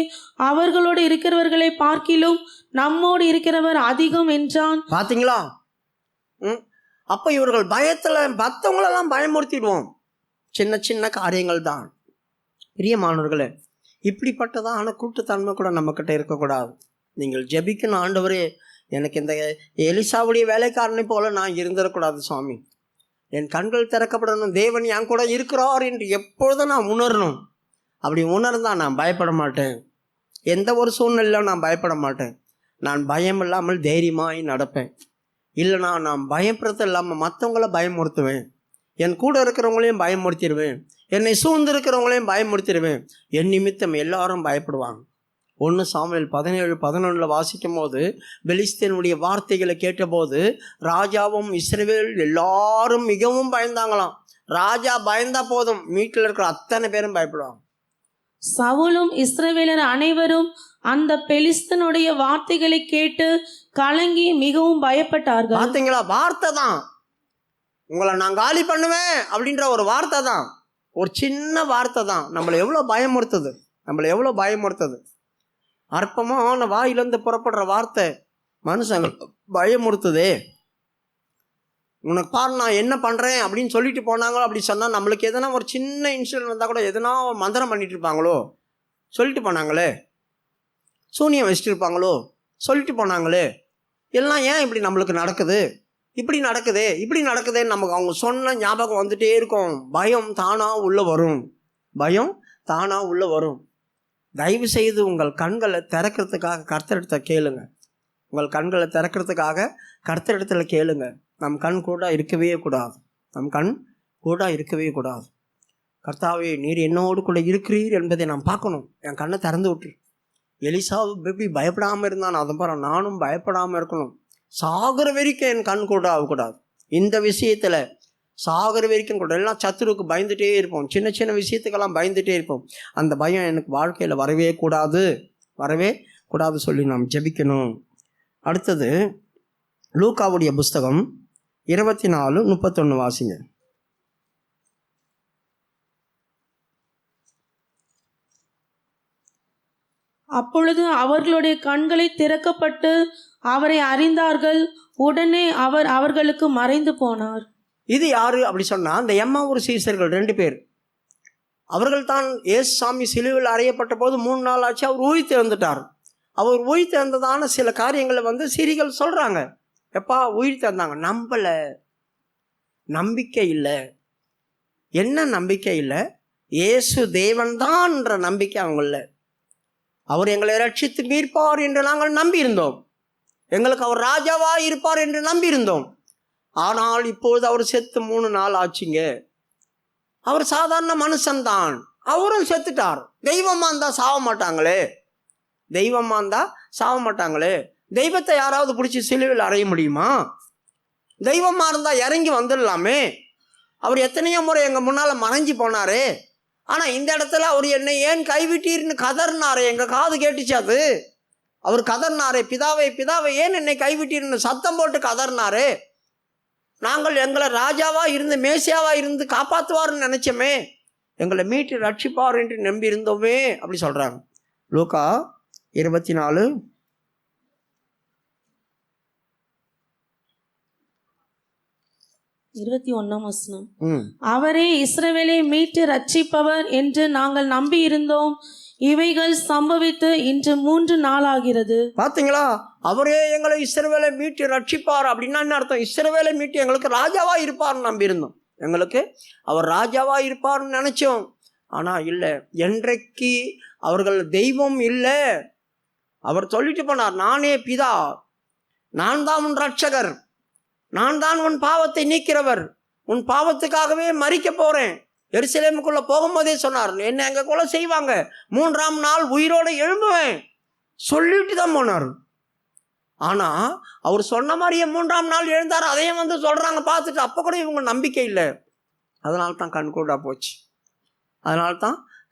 அவர்களோடு இருக்கிறவர்களை பார்க்கிலும் நம்மோடு இருக்கிறவர் அதிகம் என்றான். பார்த்தீங்களா? அப்போ இவர்கள் பயத்தில் மற்றவங்களெல்லாம் பயமுறுத்திடுவோம். சின்ன சின்ன காரியங்கள் தான். பிரியமானவர்களே, இப்படிப்பட்டதான கூட்டுத்தன்மை கூட நம்மக்கிட்ட இருக்கக்கூடாது. நீங்கள் ஜெபிக்கணும், ஆண்டவரே எனக்கு இந்த எலிசாவுடைய வேலைக்காரனை போல நான் இருந்துடக்கூடாது சுவாமி, என் கண்கள் திறக்கப்படணும், தேவன் என் கூட இருக்கிறார் என்று எப்பொழுதும் நான் உணரணும். அப்படி உணர்ந்தால் நான் பயப்பட மாட்டேன். எந்த ஒரு சூழ்நிலையிலும் நான் பயப்பட மாட்டேன். நான் பயம் இல்லாமல் தைரியமாய் நடப்பேன். இல்லைனா நான் பயப்படுறது இல்லாமல் மற்றவங்கள பயமுறுத்துவேன், என் கூட இருக்கிறவங்களையும் பயமுறுத்திடுவேன், என்னை சூழ்ந்து இருக்கிறவங்களையும் பயமுறுத்திடுவேன். என் நிமித்தம் எல்லாரும் பயப்படுவாங்க. 1 சாமுவேல் 17:11 வாசிக்கும் போது பெலிஸ்தீனுடைய வார்த்தைகளை கேட்டபோது ராஜாவும் இஸ்ரவேல் எல்லாரும் மிகவும் பயந்தாங்களாம். ராஜா பயந்தா போதும், வீட்டில் இருக்கிற அத்தனை பேரும் பயப்படுவாங்க. சவுலும் இஸ்ரவேலர் அனைவரும் அந்த பெலிஸ்தனுடைய வார்த்தைகளை கேட்டு கலங்கி மிகவும் பயப்பட்டார்கள். பார்த்தீங்களா? வார்த்தை தான், உங்களை நான் காலி பண்ணுவேன் அப்படின்ற ஒரு வார்த்தை தான், ஒரு சின்ன வார்த்தை தான் நம்மளை எவ்வளோ பயமுறுத்துது. அற்பமான வாயிலிருந்து புறப்படுற வார்த்தை மனுஷங்கள் பயமுறுத்துதே. உனக்கு பாரு நான் என்ன பண்ணுறேன் அப்படின்னு சொல்லிட்டு போனாங்களோ, அப்படி சொன்னால் நம்மளுக்கு எதனா ஒரு சின்ன இன்சிடென்ட் வந்தால் கூட எதனா மந்திரம் பண்ணிட்டு இருப்பாங்களோ, சொல்லிட்டு போனாங்களே, சூனியம் வச்சுட்டு இருப்பாங்களோ, சொல்லிட்டு போனாங்களே, எல்லாம் ஏன் இப்படி நம்மளுக்கு நடக்குது, இப்படி நடக்குதுன்னு நமக்கு அவங்க சொன்ன ஞாபகம் வந்துட்டே இருக்கும். பயம் தானாக உள்ளே வரும். தயவு செய்து உங்கள் கண்களை திறக்கிறதுக்காக கர்த்தரிடத்தை கேளுங்க. உங்கள் கண்களை திறக்கிறதுக்காக கர்த்தரிடத்தில் கேளுங்க. நம் கண் கூட இருக்கவே கூடாது. கர்த்தாவே, நீர் என்னோடு கூட இருக்கிறீர் என்பதை நான் பார்க்கணும். என் கண்ணை திறந்து விட்டுரு. எலிசாவை எப்படி பயப்படாமல் இருந்தான், அதை பாரு நானும் பயப்படாமல் இருக்கணும். சாகிற வரைக்கும் என் கண் கூட ஆகக்கூடாது. இந்த விஷயத்தில் சாகிற வரைக்கும் கூட எல்லாம் சத்துருக்கு பயந்துகிட்டே இருப்போம். சின்ன சின்ன விஷயத்துக்கெல்லாம் பயந்துகிட்டே இருப்போம். அந்த பயம் எனக்கு வாழ்க்கையில் வரவே கூடாது சொல்லி நாம் ஜெபிக்கணும். அடுத்தது லூக்காவுடைய புஸ்தகம் 24:31 வாசிங்க. அப்பொழுது அவர்களுடைய கண்களை திறக்கப்பட்டு அவரை அறிந்தார்கள். உடனே அவர் அவர்களுக்கு மறைந்து போனார். இது யாரு அப்படி சொன்னா, அந்த எம்மாவூர் சீசர்கள் 2 பேர். அவர்கள் தான் இயேசு சாமி சிலுவையில் அறையப்பட்ட போது 3 நாள் ஆச்சு அவர் உயிர் திறந்துட்டார். அவர் உயிர் திறந்ததான சில காரியங்களை சீரிகள் சொல்றாங்க. எப்பா உயிர் திறந்தாங்க, நம்பலை, நம்பிக்கை இல்லை. என்ன நம்பிக்கை இல்லை? இயேசு தேவன்தான்ற நம்பிக்கை அவங்கள. அவர் எங்களை ரட்சித்து மீட்பார் என்று நாங்கள் நம்பியிருந்தோம். எங்களுக்கு அவர் ராஜாவா இருப்பார் என்று நம்பியிருந்தோம். ஆனால் இப்போது அவர் செத்து 3 நாள் ஆச்சுங்க. அவர் சாதாரண மனுஷன்தான், அவரும் செத்துட்டார். தெய்வமா இருந்தா சாவ மாட்டாங்களே. தெய்வத்தை யாராவது பிடிச்சி சிலுவையில் அறைய முடியுமா? தெய்வமா இருந்தா இறங்கி வந்துடலாமே. அவர் எத்தனையோ முறை எங்க முன்னால மறைஞ்சு போனாரே. ஆனா இந்த இடத்துல அவர் என்னை ஏன் கைவிட்டீர்னு கதர்னாரே. எங்க காது கேட்டுச்சு அது. அவர் கதர்னாரே, பிதாவை ஏன் என்னை கைவிட்டீர்னு சத்தம் போட்டு கதர்னாரே. நாங்கள் எங்களை ராஜாவா இருந்து மேசியாவா இருந்து காப்பாற்றுவார்னு நினைச்சோமே, எங்களை மீட்டு ரட்சிப்பார் என்று நம்பி இருந்தோமே அப்படி சொல்றாங்க. லூக்கா 24:21 அவரே இஸ்ரவேலை மீட்டு ரட்சிப்பவர் என்று நாங்கள் நம்பி இருந்தோம். இவைகள் சம்பவித்து இன்று 3 நாளாகிறது. பாத்தீங்களா? அவரே எங்களை இஸ்ரவேலை மீட்டு ரட்சிப்பார் அப்படின்னா என்ன அர்த்தம்? இஸ்ரவேலை மீட்டு எங்களுக்கு ராஜாவா இருப்பார்னு நம்பி இருந்தோம். எங்களுக்கு அவர் ராஜாவா இருப்பார்னு நினைச்சோம். ஆனா இல்லை. என்றைக்கு அவர்கள் தெய்வம் இல்லை, அவர் சொல்லிட்டு போனார், நானே பிதா, நான் தான் உன் ரட்சகர், நான் தான் உன் பாவத்தை நீக்கிறவர், உன் பாவத்துக்காகவே மரிக்க போறேன். எருசலேமுக்குள்ள போகும்போதே சொன்னார், என்ன எங்க கொலை செய்வாங்க, 3ஆம் நாள் உயிரோட எழும்புவேன் சொல்லிட்டு தான் போனார். ஆனா அவர் சொன்ன மாதிரியே 3ஆம் நாள் எழுந்தார். அதையும் சொல்றாங்க பார்த்துட்டு. அப்ப கூட இவங்க நம்பிக்கை இல்லை. அதனால தான்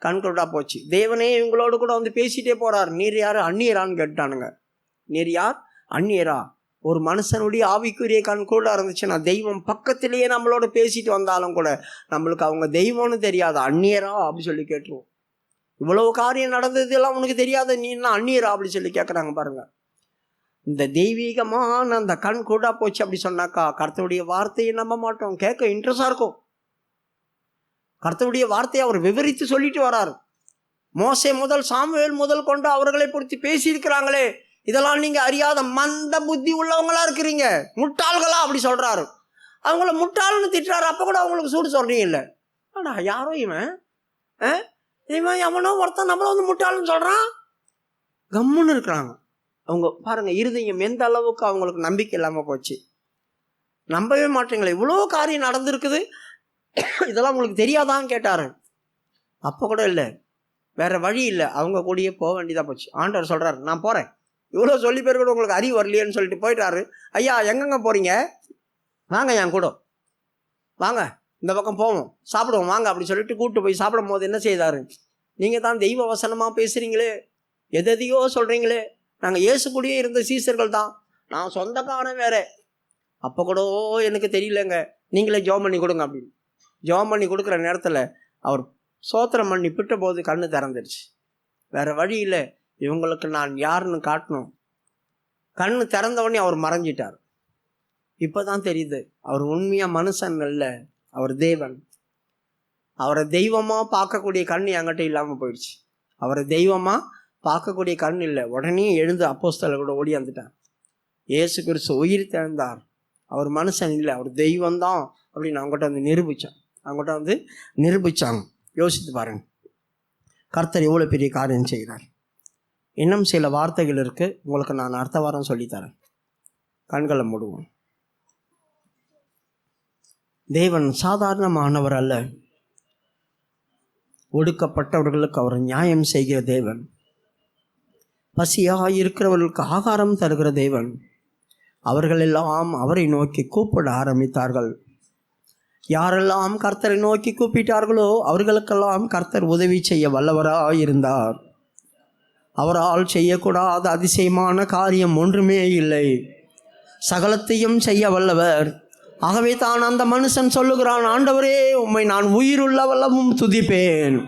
கண்கூடா போச்சு. தேவனே இவங்களோடு கூட பேசிட்டே போறார். நீர் யாரு, அந்நியரான்னு கேட்டானுங்க. நீர் யார், அந்நியரா? ஒரு மனுஷனுடைய ஆவிக்குரிய கண்கூடா இருந்துச்சுன்னா, தெய்வம் பக்கத்திலேயே நம்மளோட பேசிட்டு வந்தாலும் கூட நம்மளுக்கு அவங்க தெய்வம்னு தெரியாது, அந்நியரா அப்படி சொல்லி கேட்டுருவோம். இவ்வளவு காரியம் நடந்தது எல்லாம் உனக்கு தெரியாத, நீ என்ன அந்நியரா அப்படி சொல்லி கேட்குறாங்க பாருங்க. இந்த தெய்வீகமான அந்த கண் கூடா போச்சு அப்படி சொன்னாக்கா கர்த்தருடைய வார்த்தையை நம்ப மாட்டோம். கேட்க இன்ட்ரெஸ்டா இருக்கும். கர்த்தருடைய வார்த்தையை அவர் விவரித்து சொல்லிட்டு வராரு. மோசே முதல் சாமுவேல் முதல் கொண்டு அவர்களை பொறுத்து பேசியிருக்கிறாங்களே, இதெல்லாம் நீங்க அறியாத மந்த புத்தி உள்ளவங்களா இருக்கிறீங்க, முட்டாள்களா அப்படி சொல்றாரு. அவங்கள முட்டாள்னு திட்டுறாரு. அப்ப கூட அவங்களுக்கு சூடு சொல்றீங்க இல்லை. ஆனா யாரோ இவன் எவனோ ஒருத்தன் நம்மள முட்டாள்னு சொல்றான், கம்முன்னு இருக்கிறாங்க. அவங்க பாருங்க, இருதயம் எந்த அளவுக்கு அவங்களுக்கு நம்பிக்கை இல்லாம போச்சு. நம்பவே மாட்டீங்களே, இவ்வளோ காரியம் நடந்திருக்குது, இதெல்லாம் உங்களுக்கு தெரியாதான்னு கேட்டாரு. அப்போ கூட இல்லை, வேற வழி இல்லை, அவங்க கூடயே போக வேண்டியதா போச்சு. ஆண்டவர் சொல்றாரு, நான் போறேன். இவ்வளோ சொல்லி பேர் கூட உங்களுக்கு அறிவு வரலையேன்னு சொல்லிட்டு போயிட்டாரு. ஐயா எங்கெங்க போறீங்க, வாங்க என் கூட வாங்க, இந்த பக்கம் போவோம், சாப்பிடுவோம் வாங்க அப்படி சொல்லிட்டு கூப்பிட்டு போய் சாப்பிடும் போது என்ன செய்தாரு, நீங்கள் தான் தெய்வ வசனமாக பேசுகிறீங்களே, எதையோ சொல்கிறீங்களே, நாங்கள் இயேசு கூடயே இருந்த சீசர்கள் தான், நான் சொந்தக்காரன் வேற, அப்போ கூட எனக்கு தெரியலங்க, நீங்களே ஜோம் பண்ணி கொடுங்க அப்படின்னு. ஜோம் பண்ணி கொடுக்குற நேரத்தில் அவர் சோத்திரம் பண்ணி பிட்ட போது கண்ணு திறந்துடுச்சு. வேற வழி இல்லை, இவங்களுக்கு நான் யாருன்னு காட்டணும். கண்ணு திறந்தவொடனே அவர் மறைஞ்சிட்டார். இப்போ தான் தெரியுது அவர் உண்மையாக மனுஷன் இல்லை, அவர் தேவன். அவரை தெய்வமாக பார்க்கக்கூடிய கண் என்கிட்ட இல்லாமல் போயிடுச்சு. அவரை தெய்வமாக பார்க்கக்கூடிய கண் இல்லை. உடனே எழுந்து அப்போஸ்தலர் கூட ஓடி வந்துட்டார். இயேசு கிறிஸ்து உயிர் திறந்தார், அவர் மனுஷன் இல்லை, அவர் தெய்வம்தான் அப்படின்னு அவங்ககிட்ட நிரூபிச்சாங்க. யோசித்து பாருங்க, கர்த்தர் எவ்வளோ பெரிய காரியம் செய்கிறார். இன்னும் சில வார்த்தைகள் இருக்குது, உங்களுக்கு நான் அடுத்த வாரம் சொல்லித்தரேன். கண்களை மூடுவோம். தேவன் சாதாரணமானவர் அல்ல, ஒடுக்கப்பட்டவர்களுக்கு அவர் நியாயம் செய்கிற தேவன். பசியாய் இருக்கிறவர்களுக்கு ஆகாரம் தருகிற தேவன். அவர்கள் எல்லாம் அவரை நோக்கி கூப்பிட ஆரம்பித்தார்கள். யாரெல்லாம் கர்த்தரை நோக்கி கூப்பிட்டார்களோ அவர்களுக்கெல்லாம் கர்த்தர் உதவி செய்ய வல்லவராய் இருந்தார். அவரால் செய்யக்கூடாத அதிசயமான காரியம் ஒன்றுமே இல்லை. சகலத்தையும் செய்ய வல்லவர். ஆகவே தான் அந்த மனுஷன் சொல்லுகிறான், ஆண்டவரே, உம்மை நான் உயிருள்ளவளவும் துதிப்பேன்,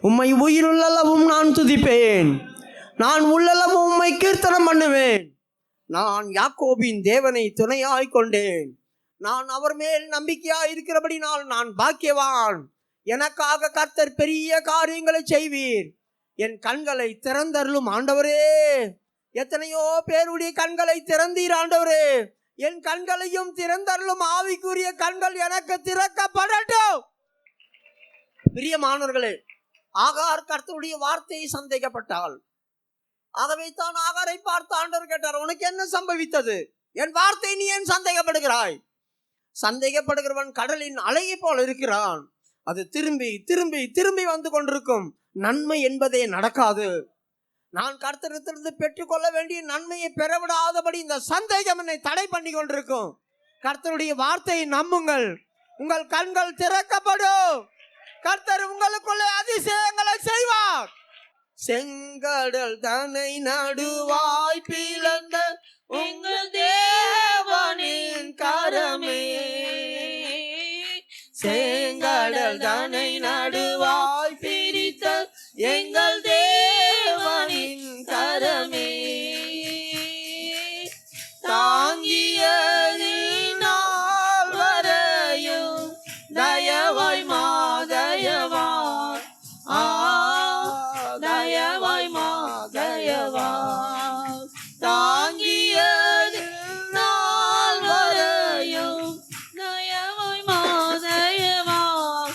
உம்மை உயிருள்ளளவும் நான் துதிப்பேன், நான் உள்ளளவும் உம்மை கீர்த்தனம் பண்ணுவேன். நான் யாக்கோபின் தேவனை துணையாய் கொண்டேன், நான் அவர் மேல் நம்பிக்கையாய் இருக்கிறபடினால் நான் பாக்கியவான். எனக்காக கர்த்தர் பெரிய காரியங்களை செய்வீர். என் கண்களை திறந்தருளும் ஆண்டவரே. எத்தனையோ பேருடைய கண்களை திறந்தீர் ஆண்டவரே. என் கண்களையும் திறந்தருளும். ஆவிக்குரிய கண்கள் எனக்கு திறக்கப்படட்டும். பிரியமானவர்களே, ஆகார் கர்த்தருடைய வார்த்தையை சந்தேகப்பட்டாள். ஆகவே தான் ஆகாரை பார்த்து ஆண்டவர் கேட்டார், உனக்கு என்ன சம்பவித்தது? என் வார்த்தை நீ ஏன் சந்தேகப்படுகிறாய்? சந்தேகப்படுகிறவன் கடலின் அலையை போல இருக்கிறான். அது திரும்பி திரும்பி திரும்பி வந்து கொண்டிருக்கும். நன்மை என்பதே நடக்காது. நான் கர்த்தரிடத்திலிருந்து பெற்றுக்கொள்ள வேண்டிய நன்மையை பெறவிடாதபடி இந்த சந்தேகம் என்னை தடை பண்ணி கொண்டிருக்கும். கர்த்தருடைய வார்த்தையை நம்புங்கள், உங்கள் கண்கள் திறக்கப்படும். கர்த்தர் உங்களுக்குள்ளே அதிசயங்களை செய்வார். செங்கடல் தன்னை நடுவாய் பிளந்த உங்கள் தேவனின் கரமே, செங்கடல் தன்னை நடுவாய் பிரித்த எங்கள் தேவனின் கரமே, தாங்கியதினால் வரையும் தயவாய் மாதயவாய், தயவாய் மாதயவாய், தாங்கியதினால் வரையும் தயவாய் மாதயவாய்,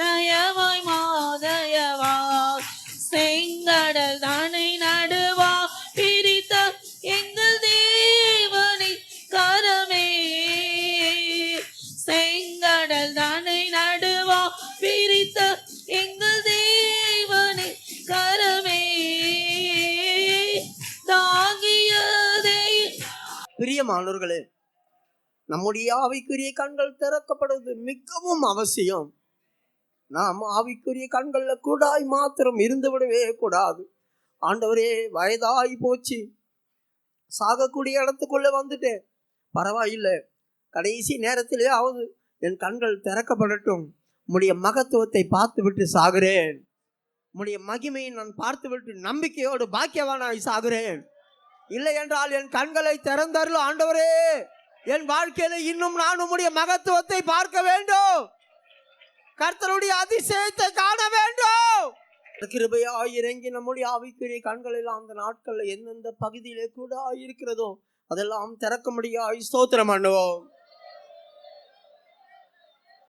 தயவாய் மாதயவாய், செங்கடல் தன்னை நடுவா பிரித்த எங்கள் தேவனை கரமே, செங்கடல் தன்னை நடுவா பிரித்த எங்கள் தேவனை கரமே, தாங்கியதே. பிரியமானவர்களே, நம்முடைய ஆவிக்குரிய கண்கள் திறக்கப்படுவது மிகவும் அவசியம். நாம் ஆவிக்குரிய கண்கள்ல கூடாய் மாத்திரம் இருந்து விடவே கூடாது. ஆண்டவரே, வயதாகி போச்சு, சாகக்கூடிய இடத்துக்குள்ள வந்துட்டேன், பரவாயில்லை, கடைசி நேரத்திலே ஆவது என் கண்கள் திறக்கப்படட்டும். உம்முடைய மகத்துவத்தை பார்த்து விட்டு சாகிறேன், உம்முடைய மகிமையை நான் பார்த்து விட்டு நம்பிக்கையோடு பாக்கியவானாய் சாகிறேன். இல்லை என்றால் என் கண்களை திறந்தருளும் ஆண்டவரே. என் வாழ்க்கையில இன்னும் நான் உம்முடைய மகத்துவத்தை பார்க்க வேண்டும், கர்த்தருடைய அதிசயத்தை காண வேண்டும். கிருபையாய் இறங்கி நம்முடைய ஆவிக்குரிய கண்கள் எல்லாம் அந்த நாட்கள்ல எந்தெந்த பகுதியிலே கூட இருக்கிறதோ அதெல்லாம் திறக்க முடியாய் ஸ்தோத்திரம் பண்ணுவோம்.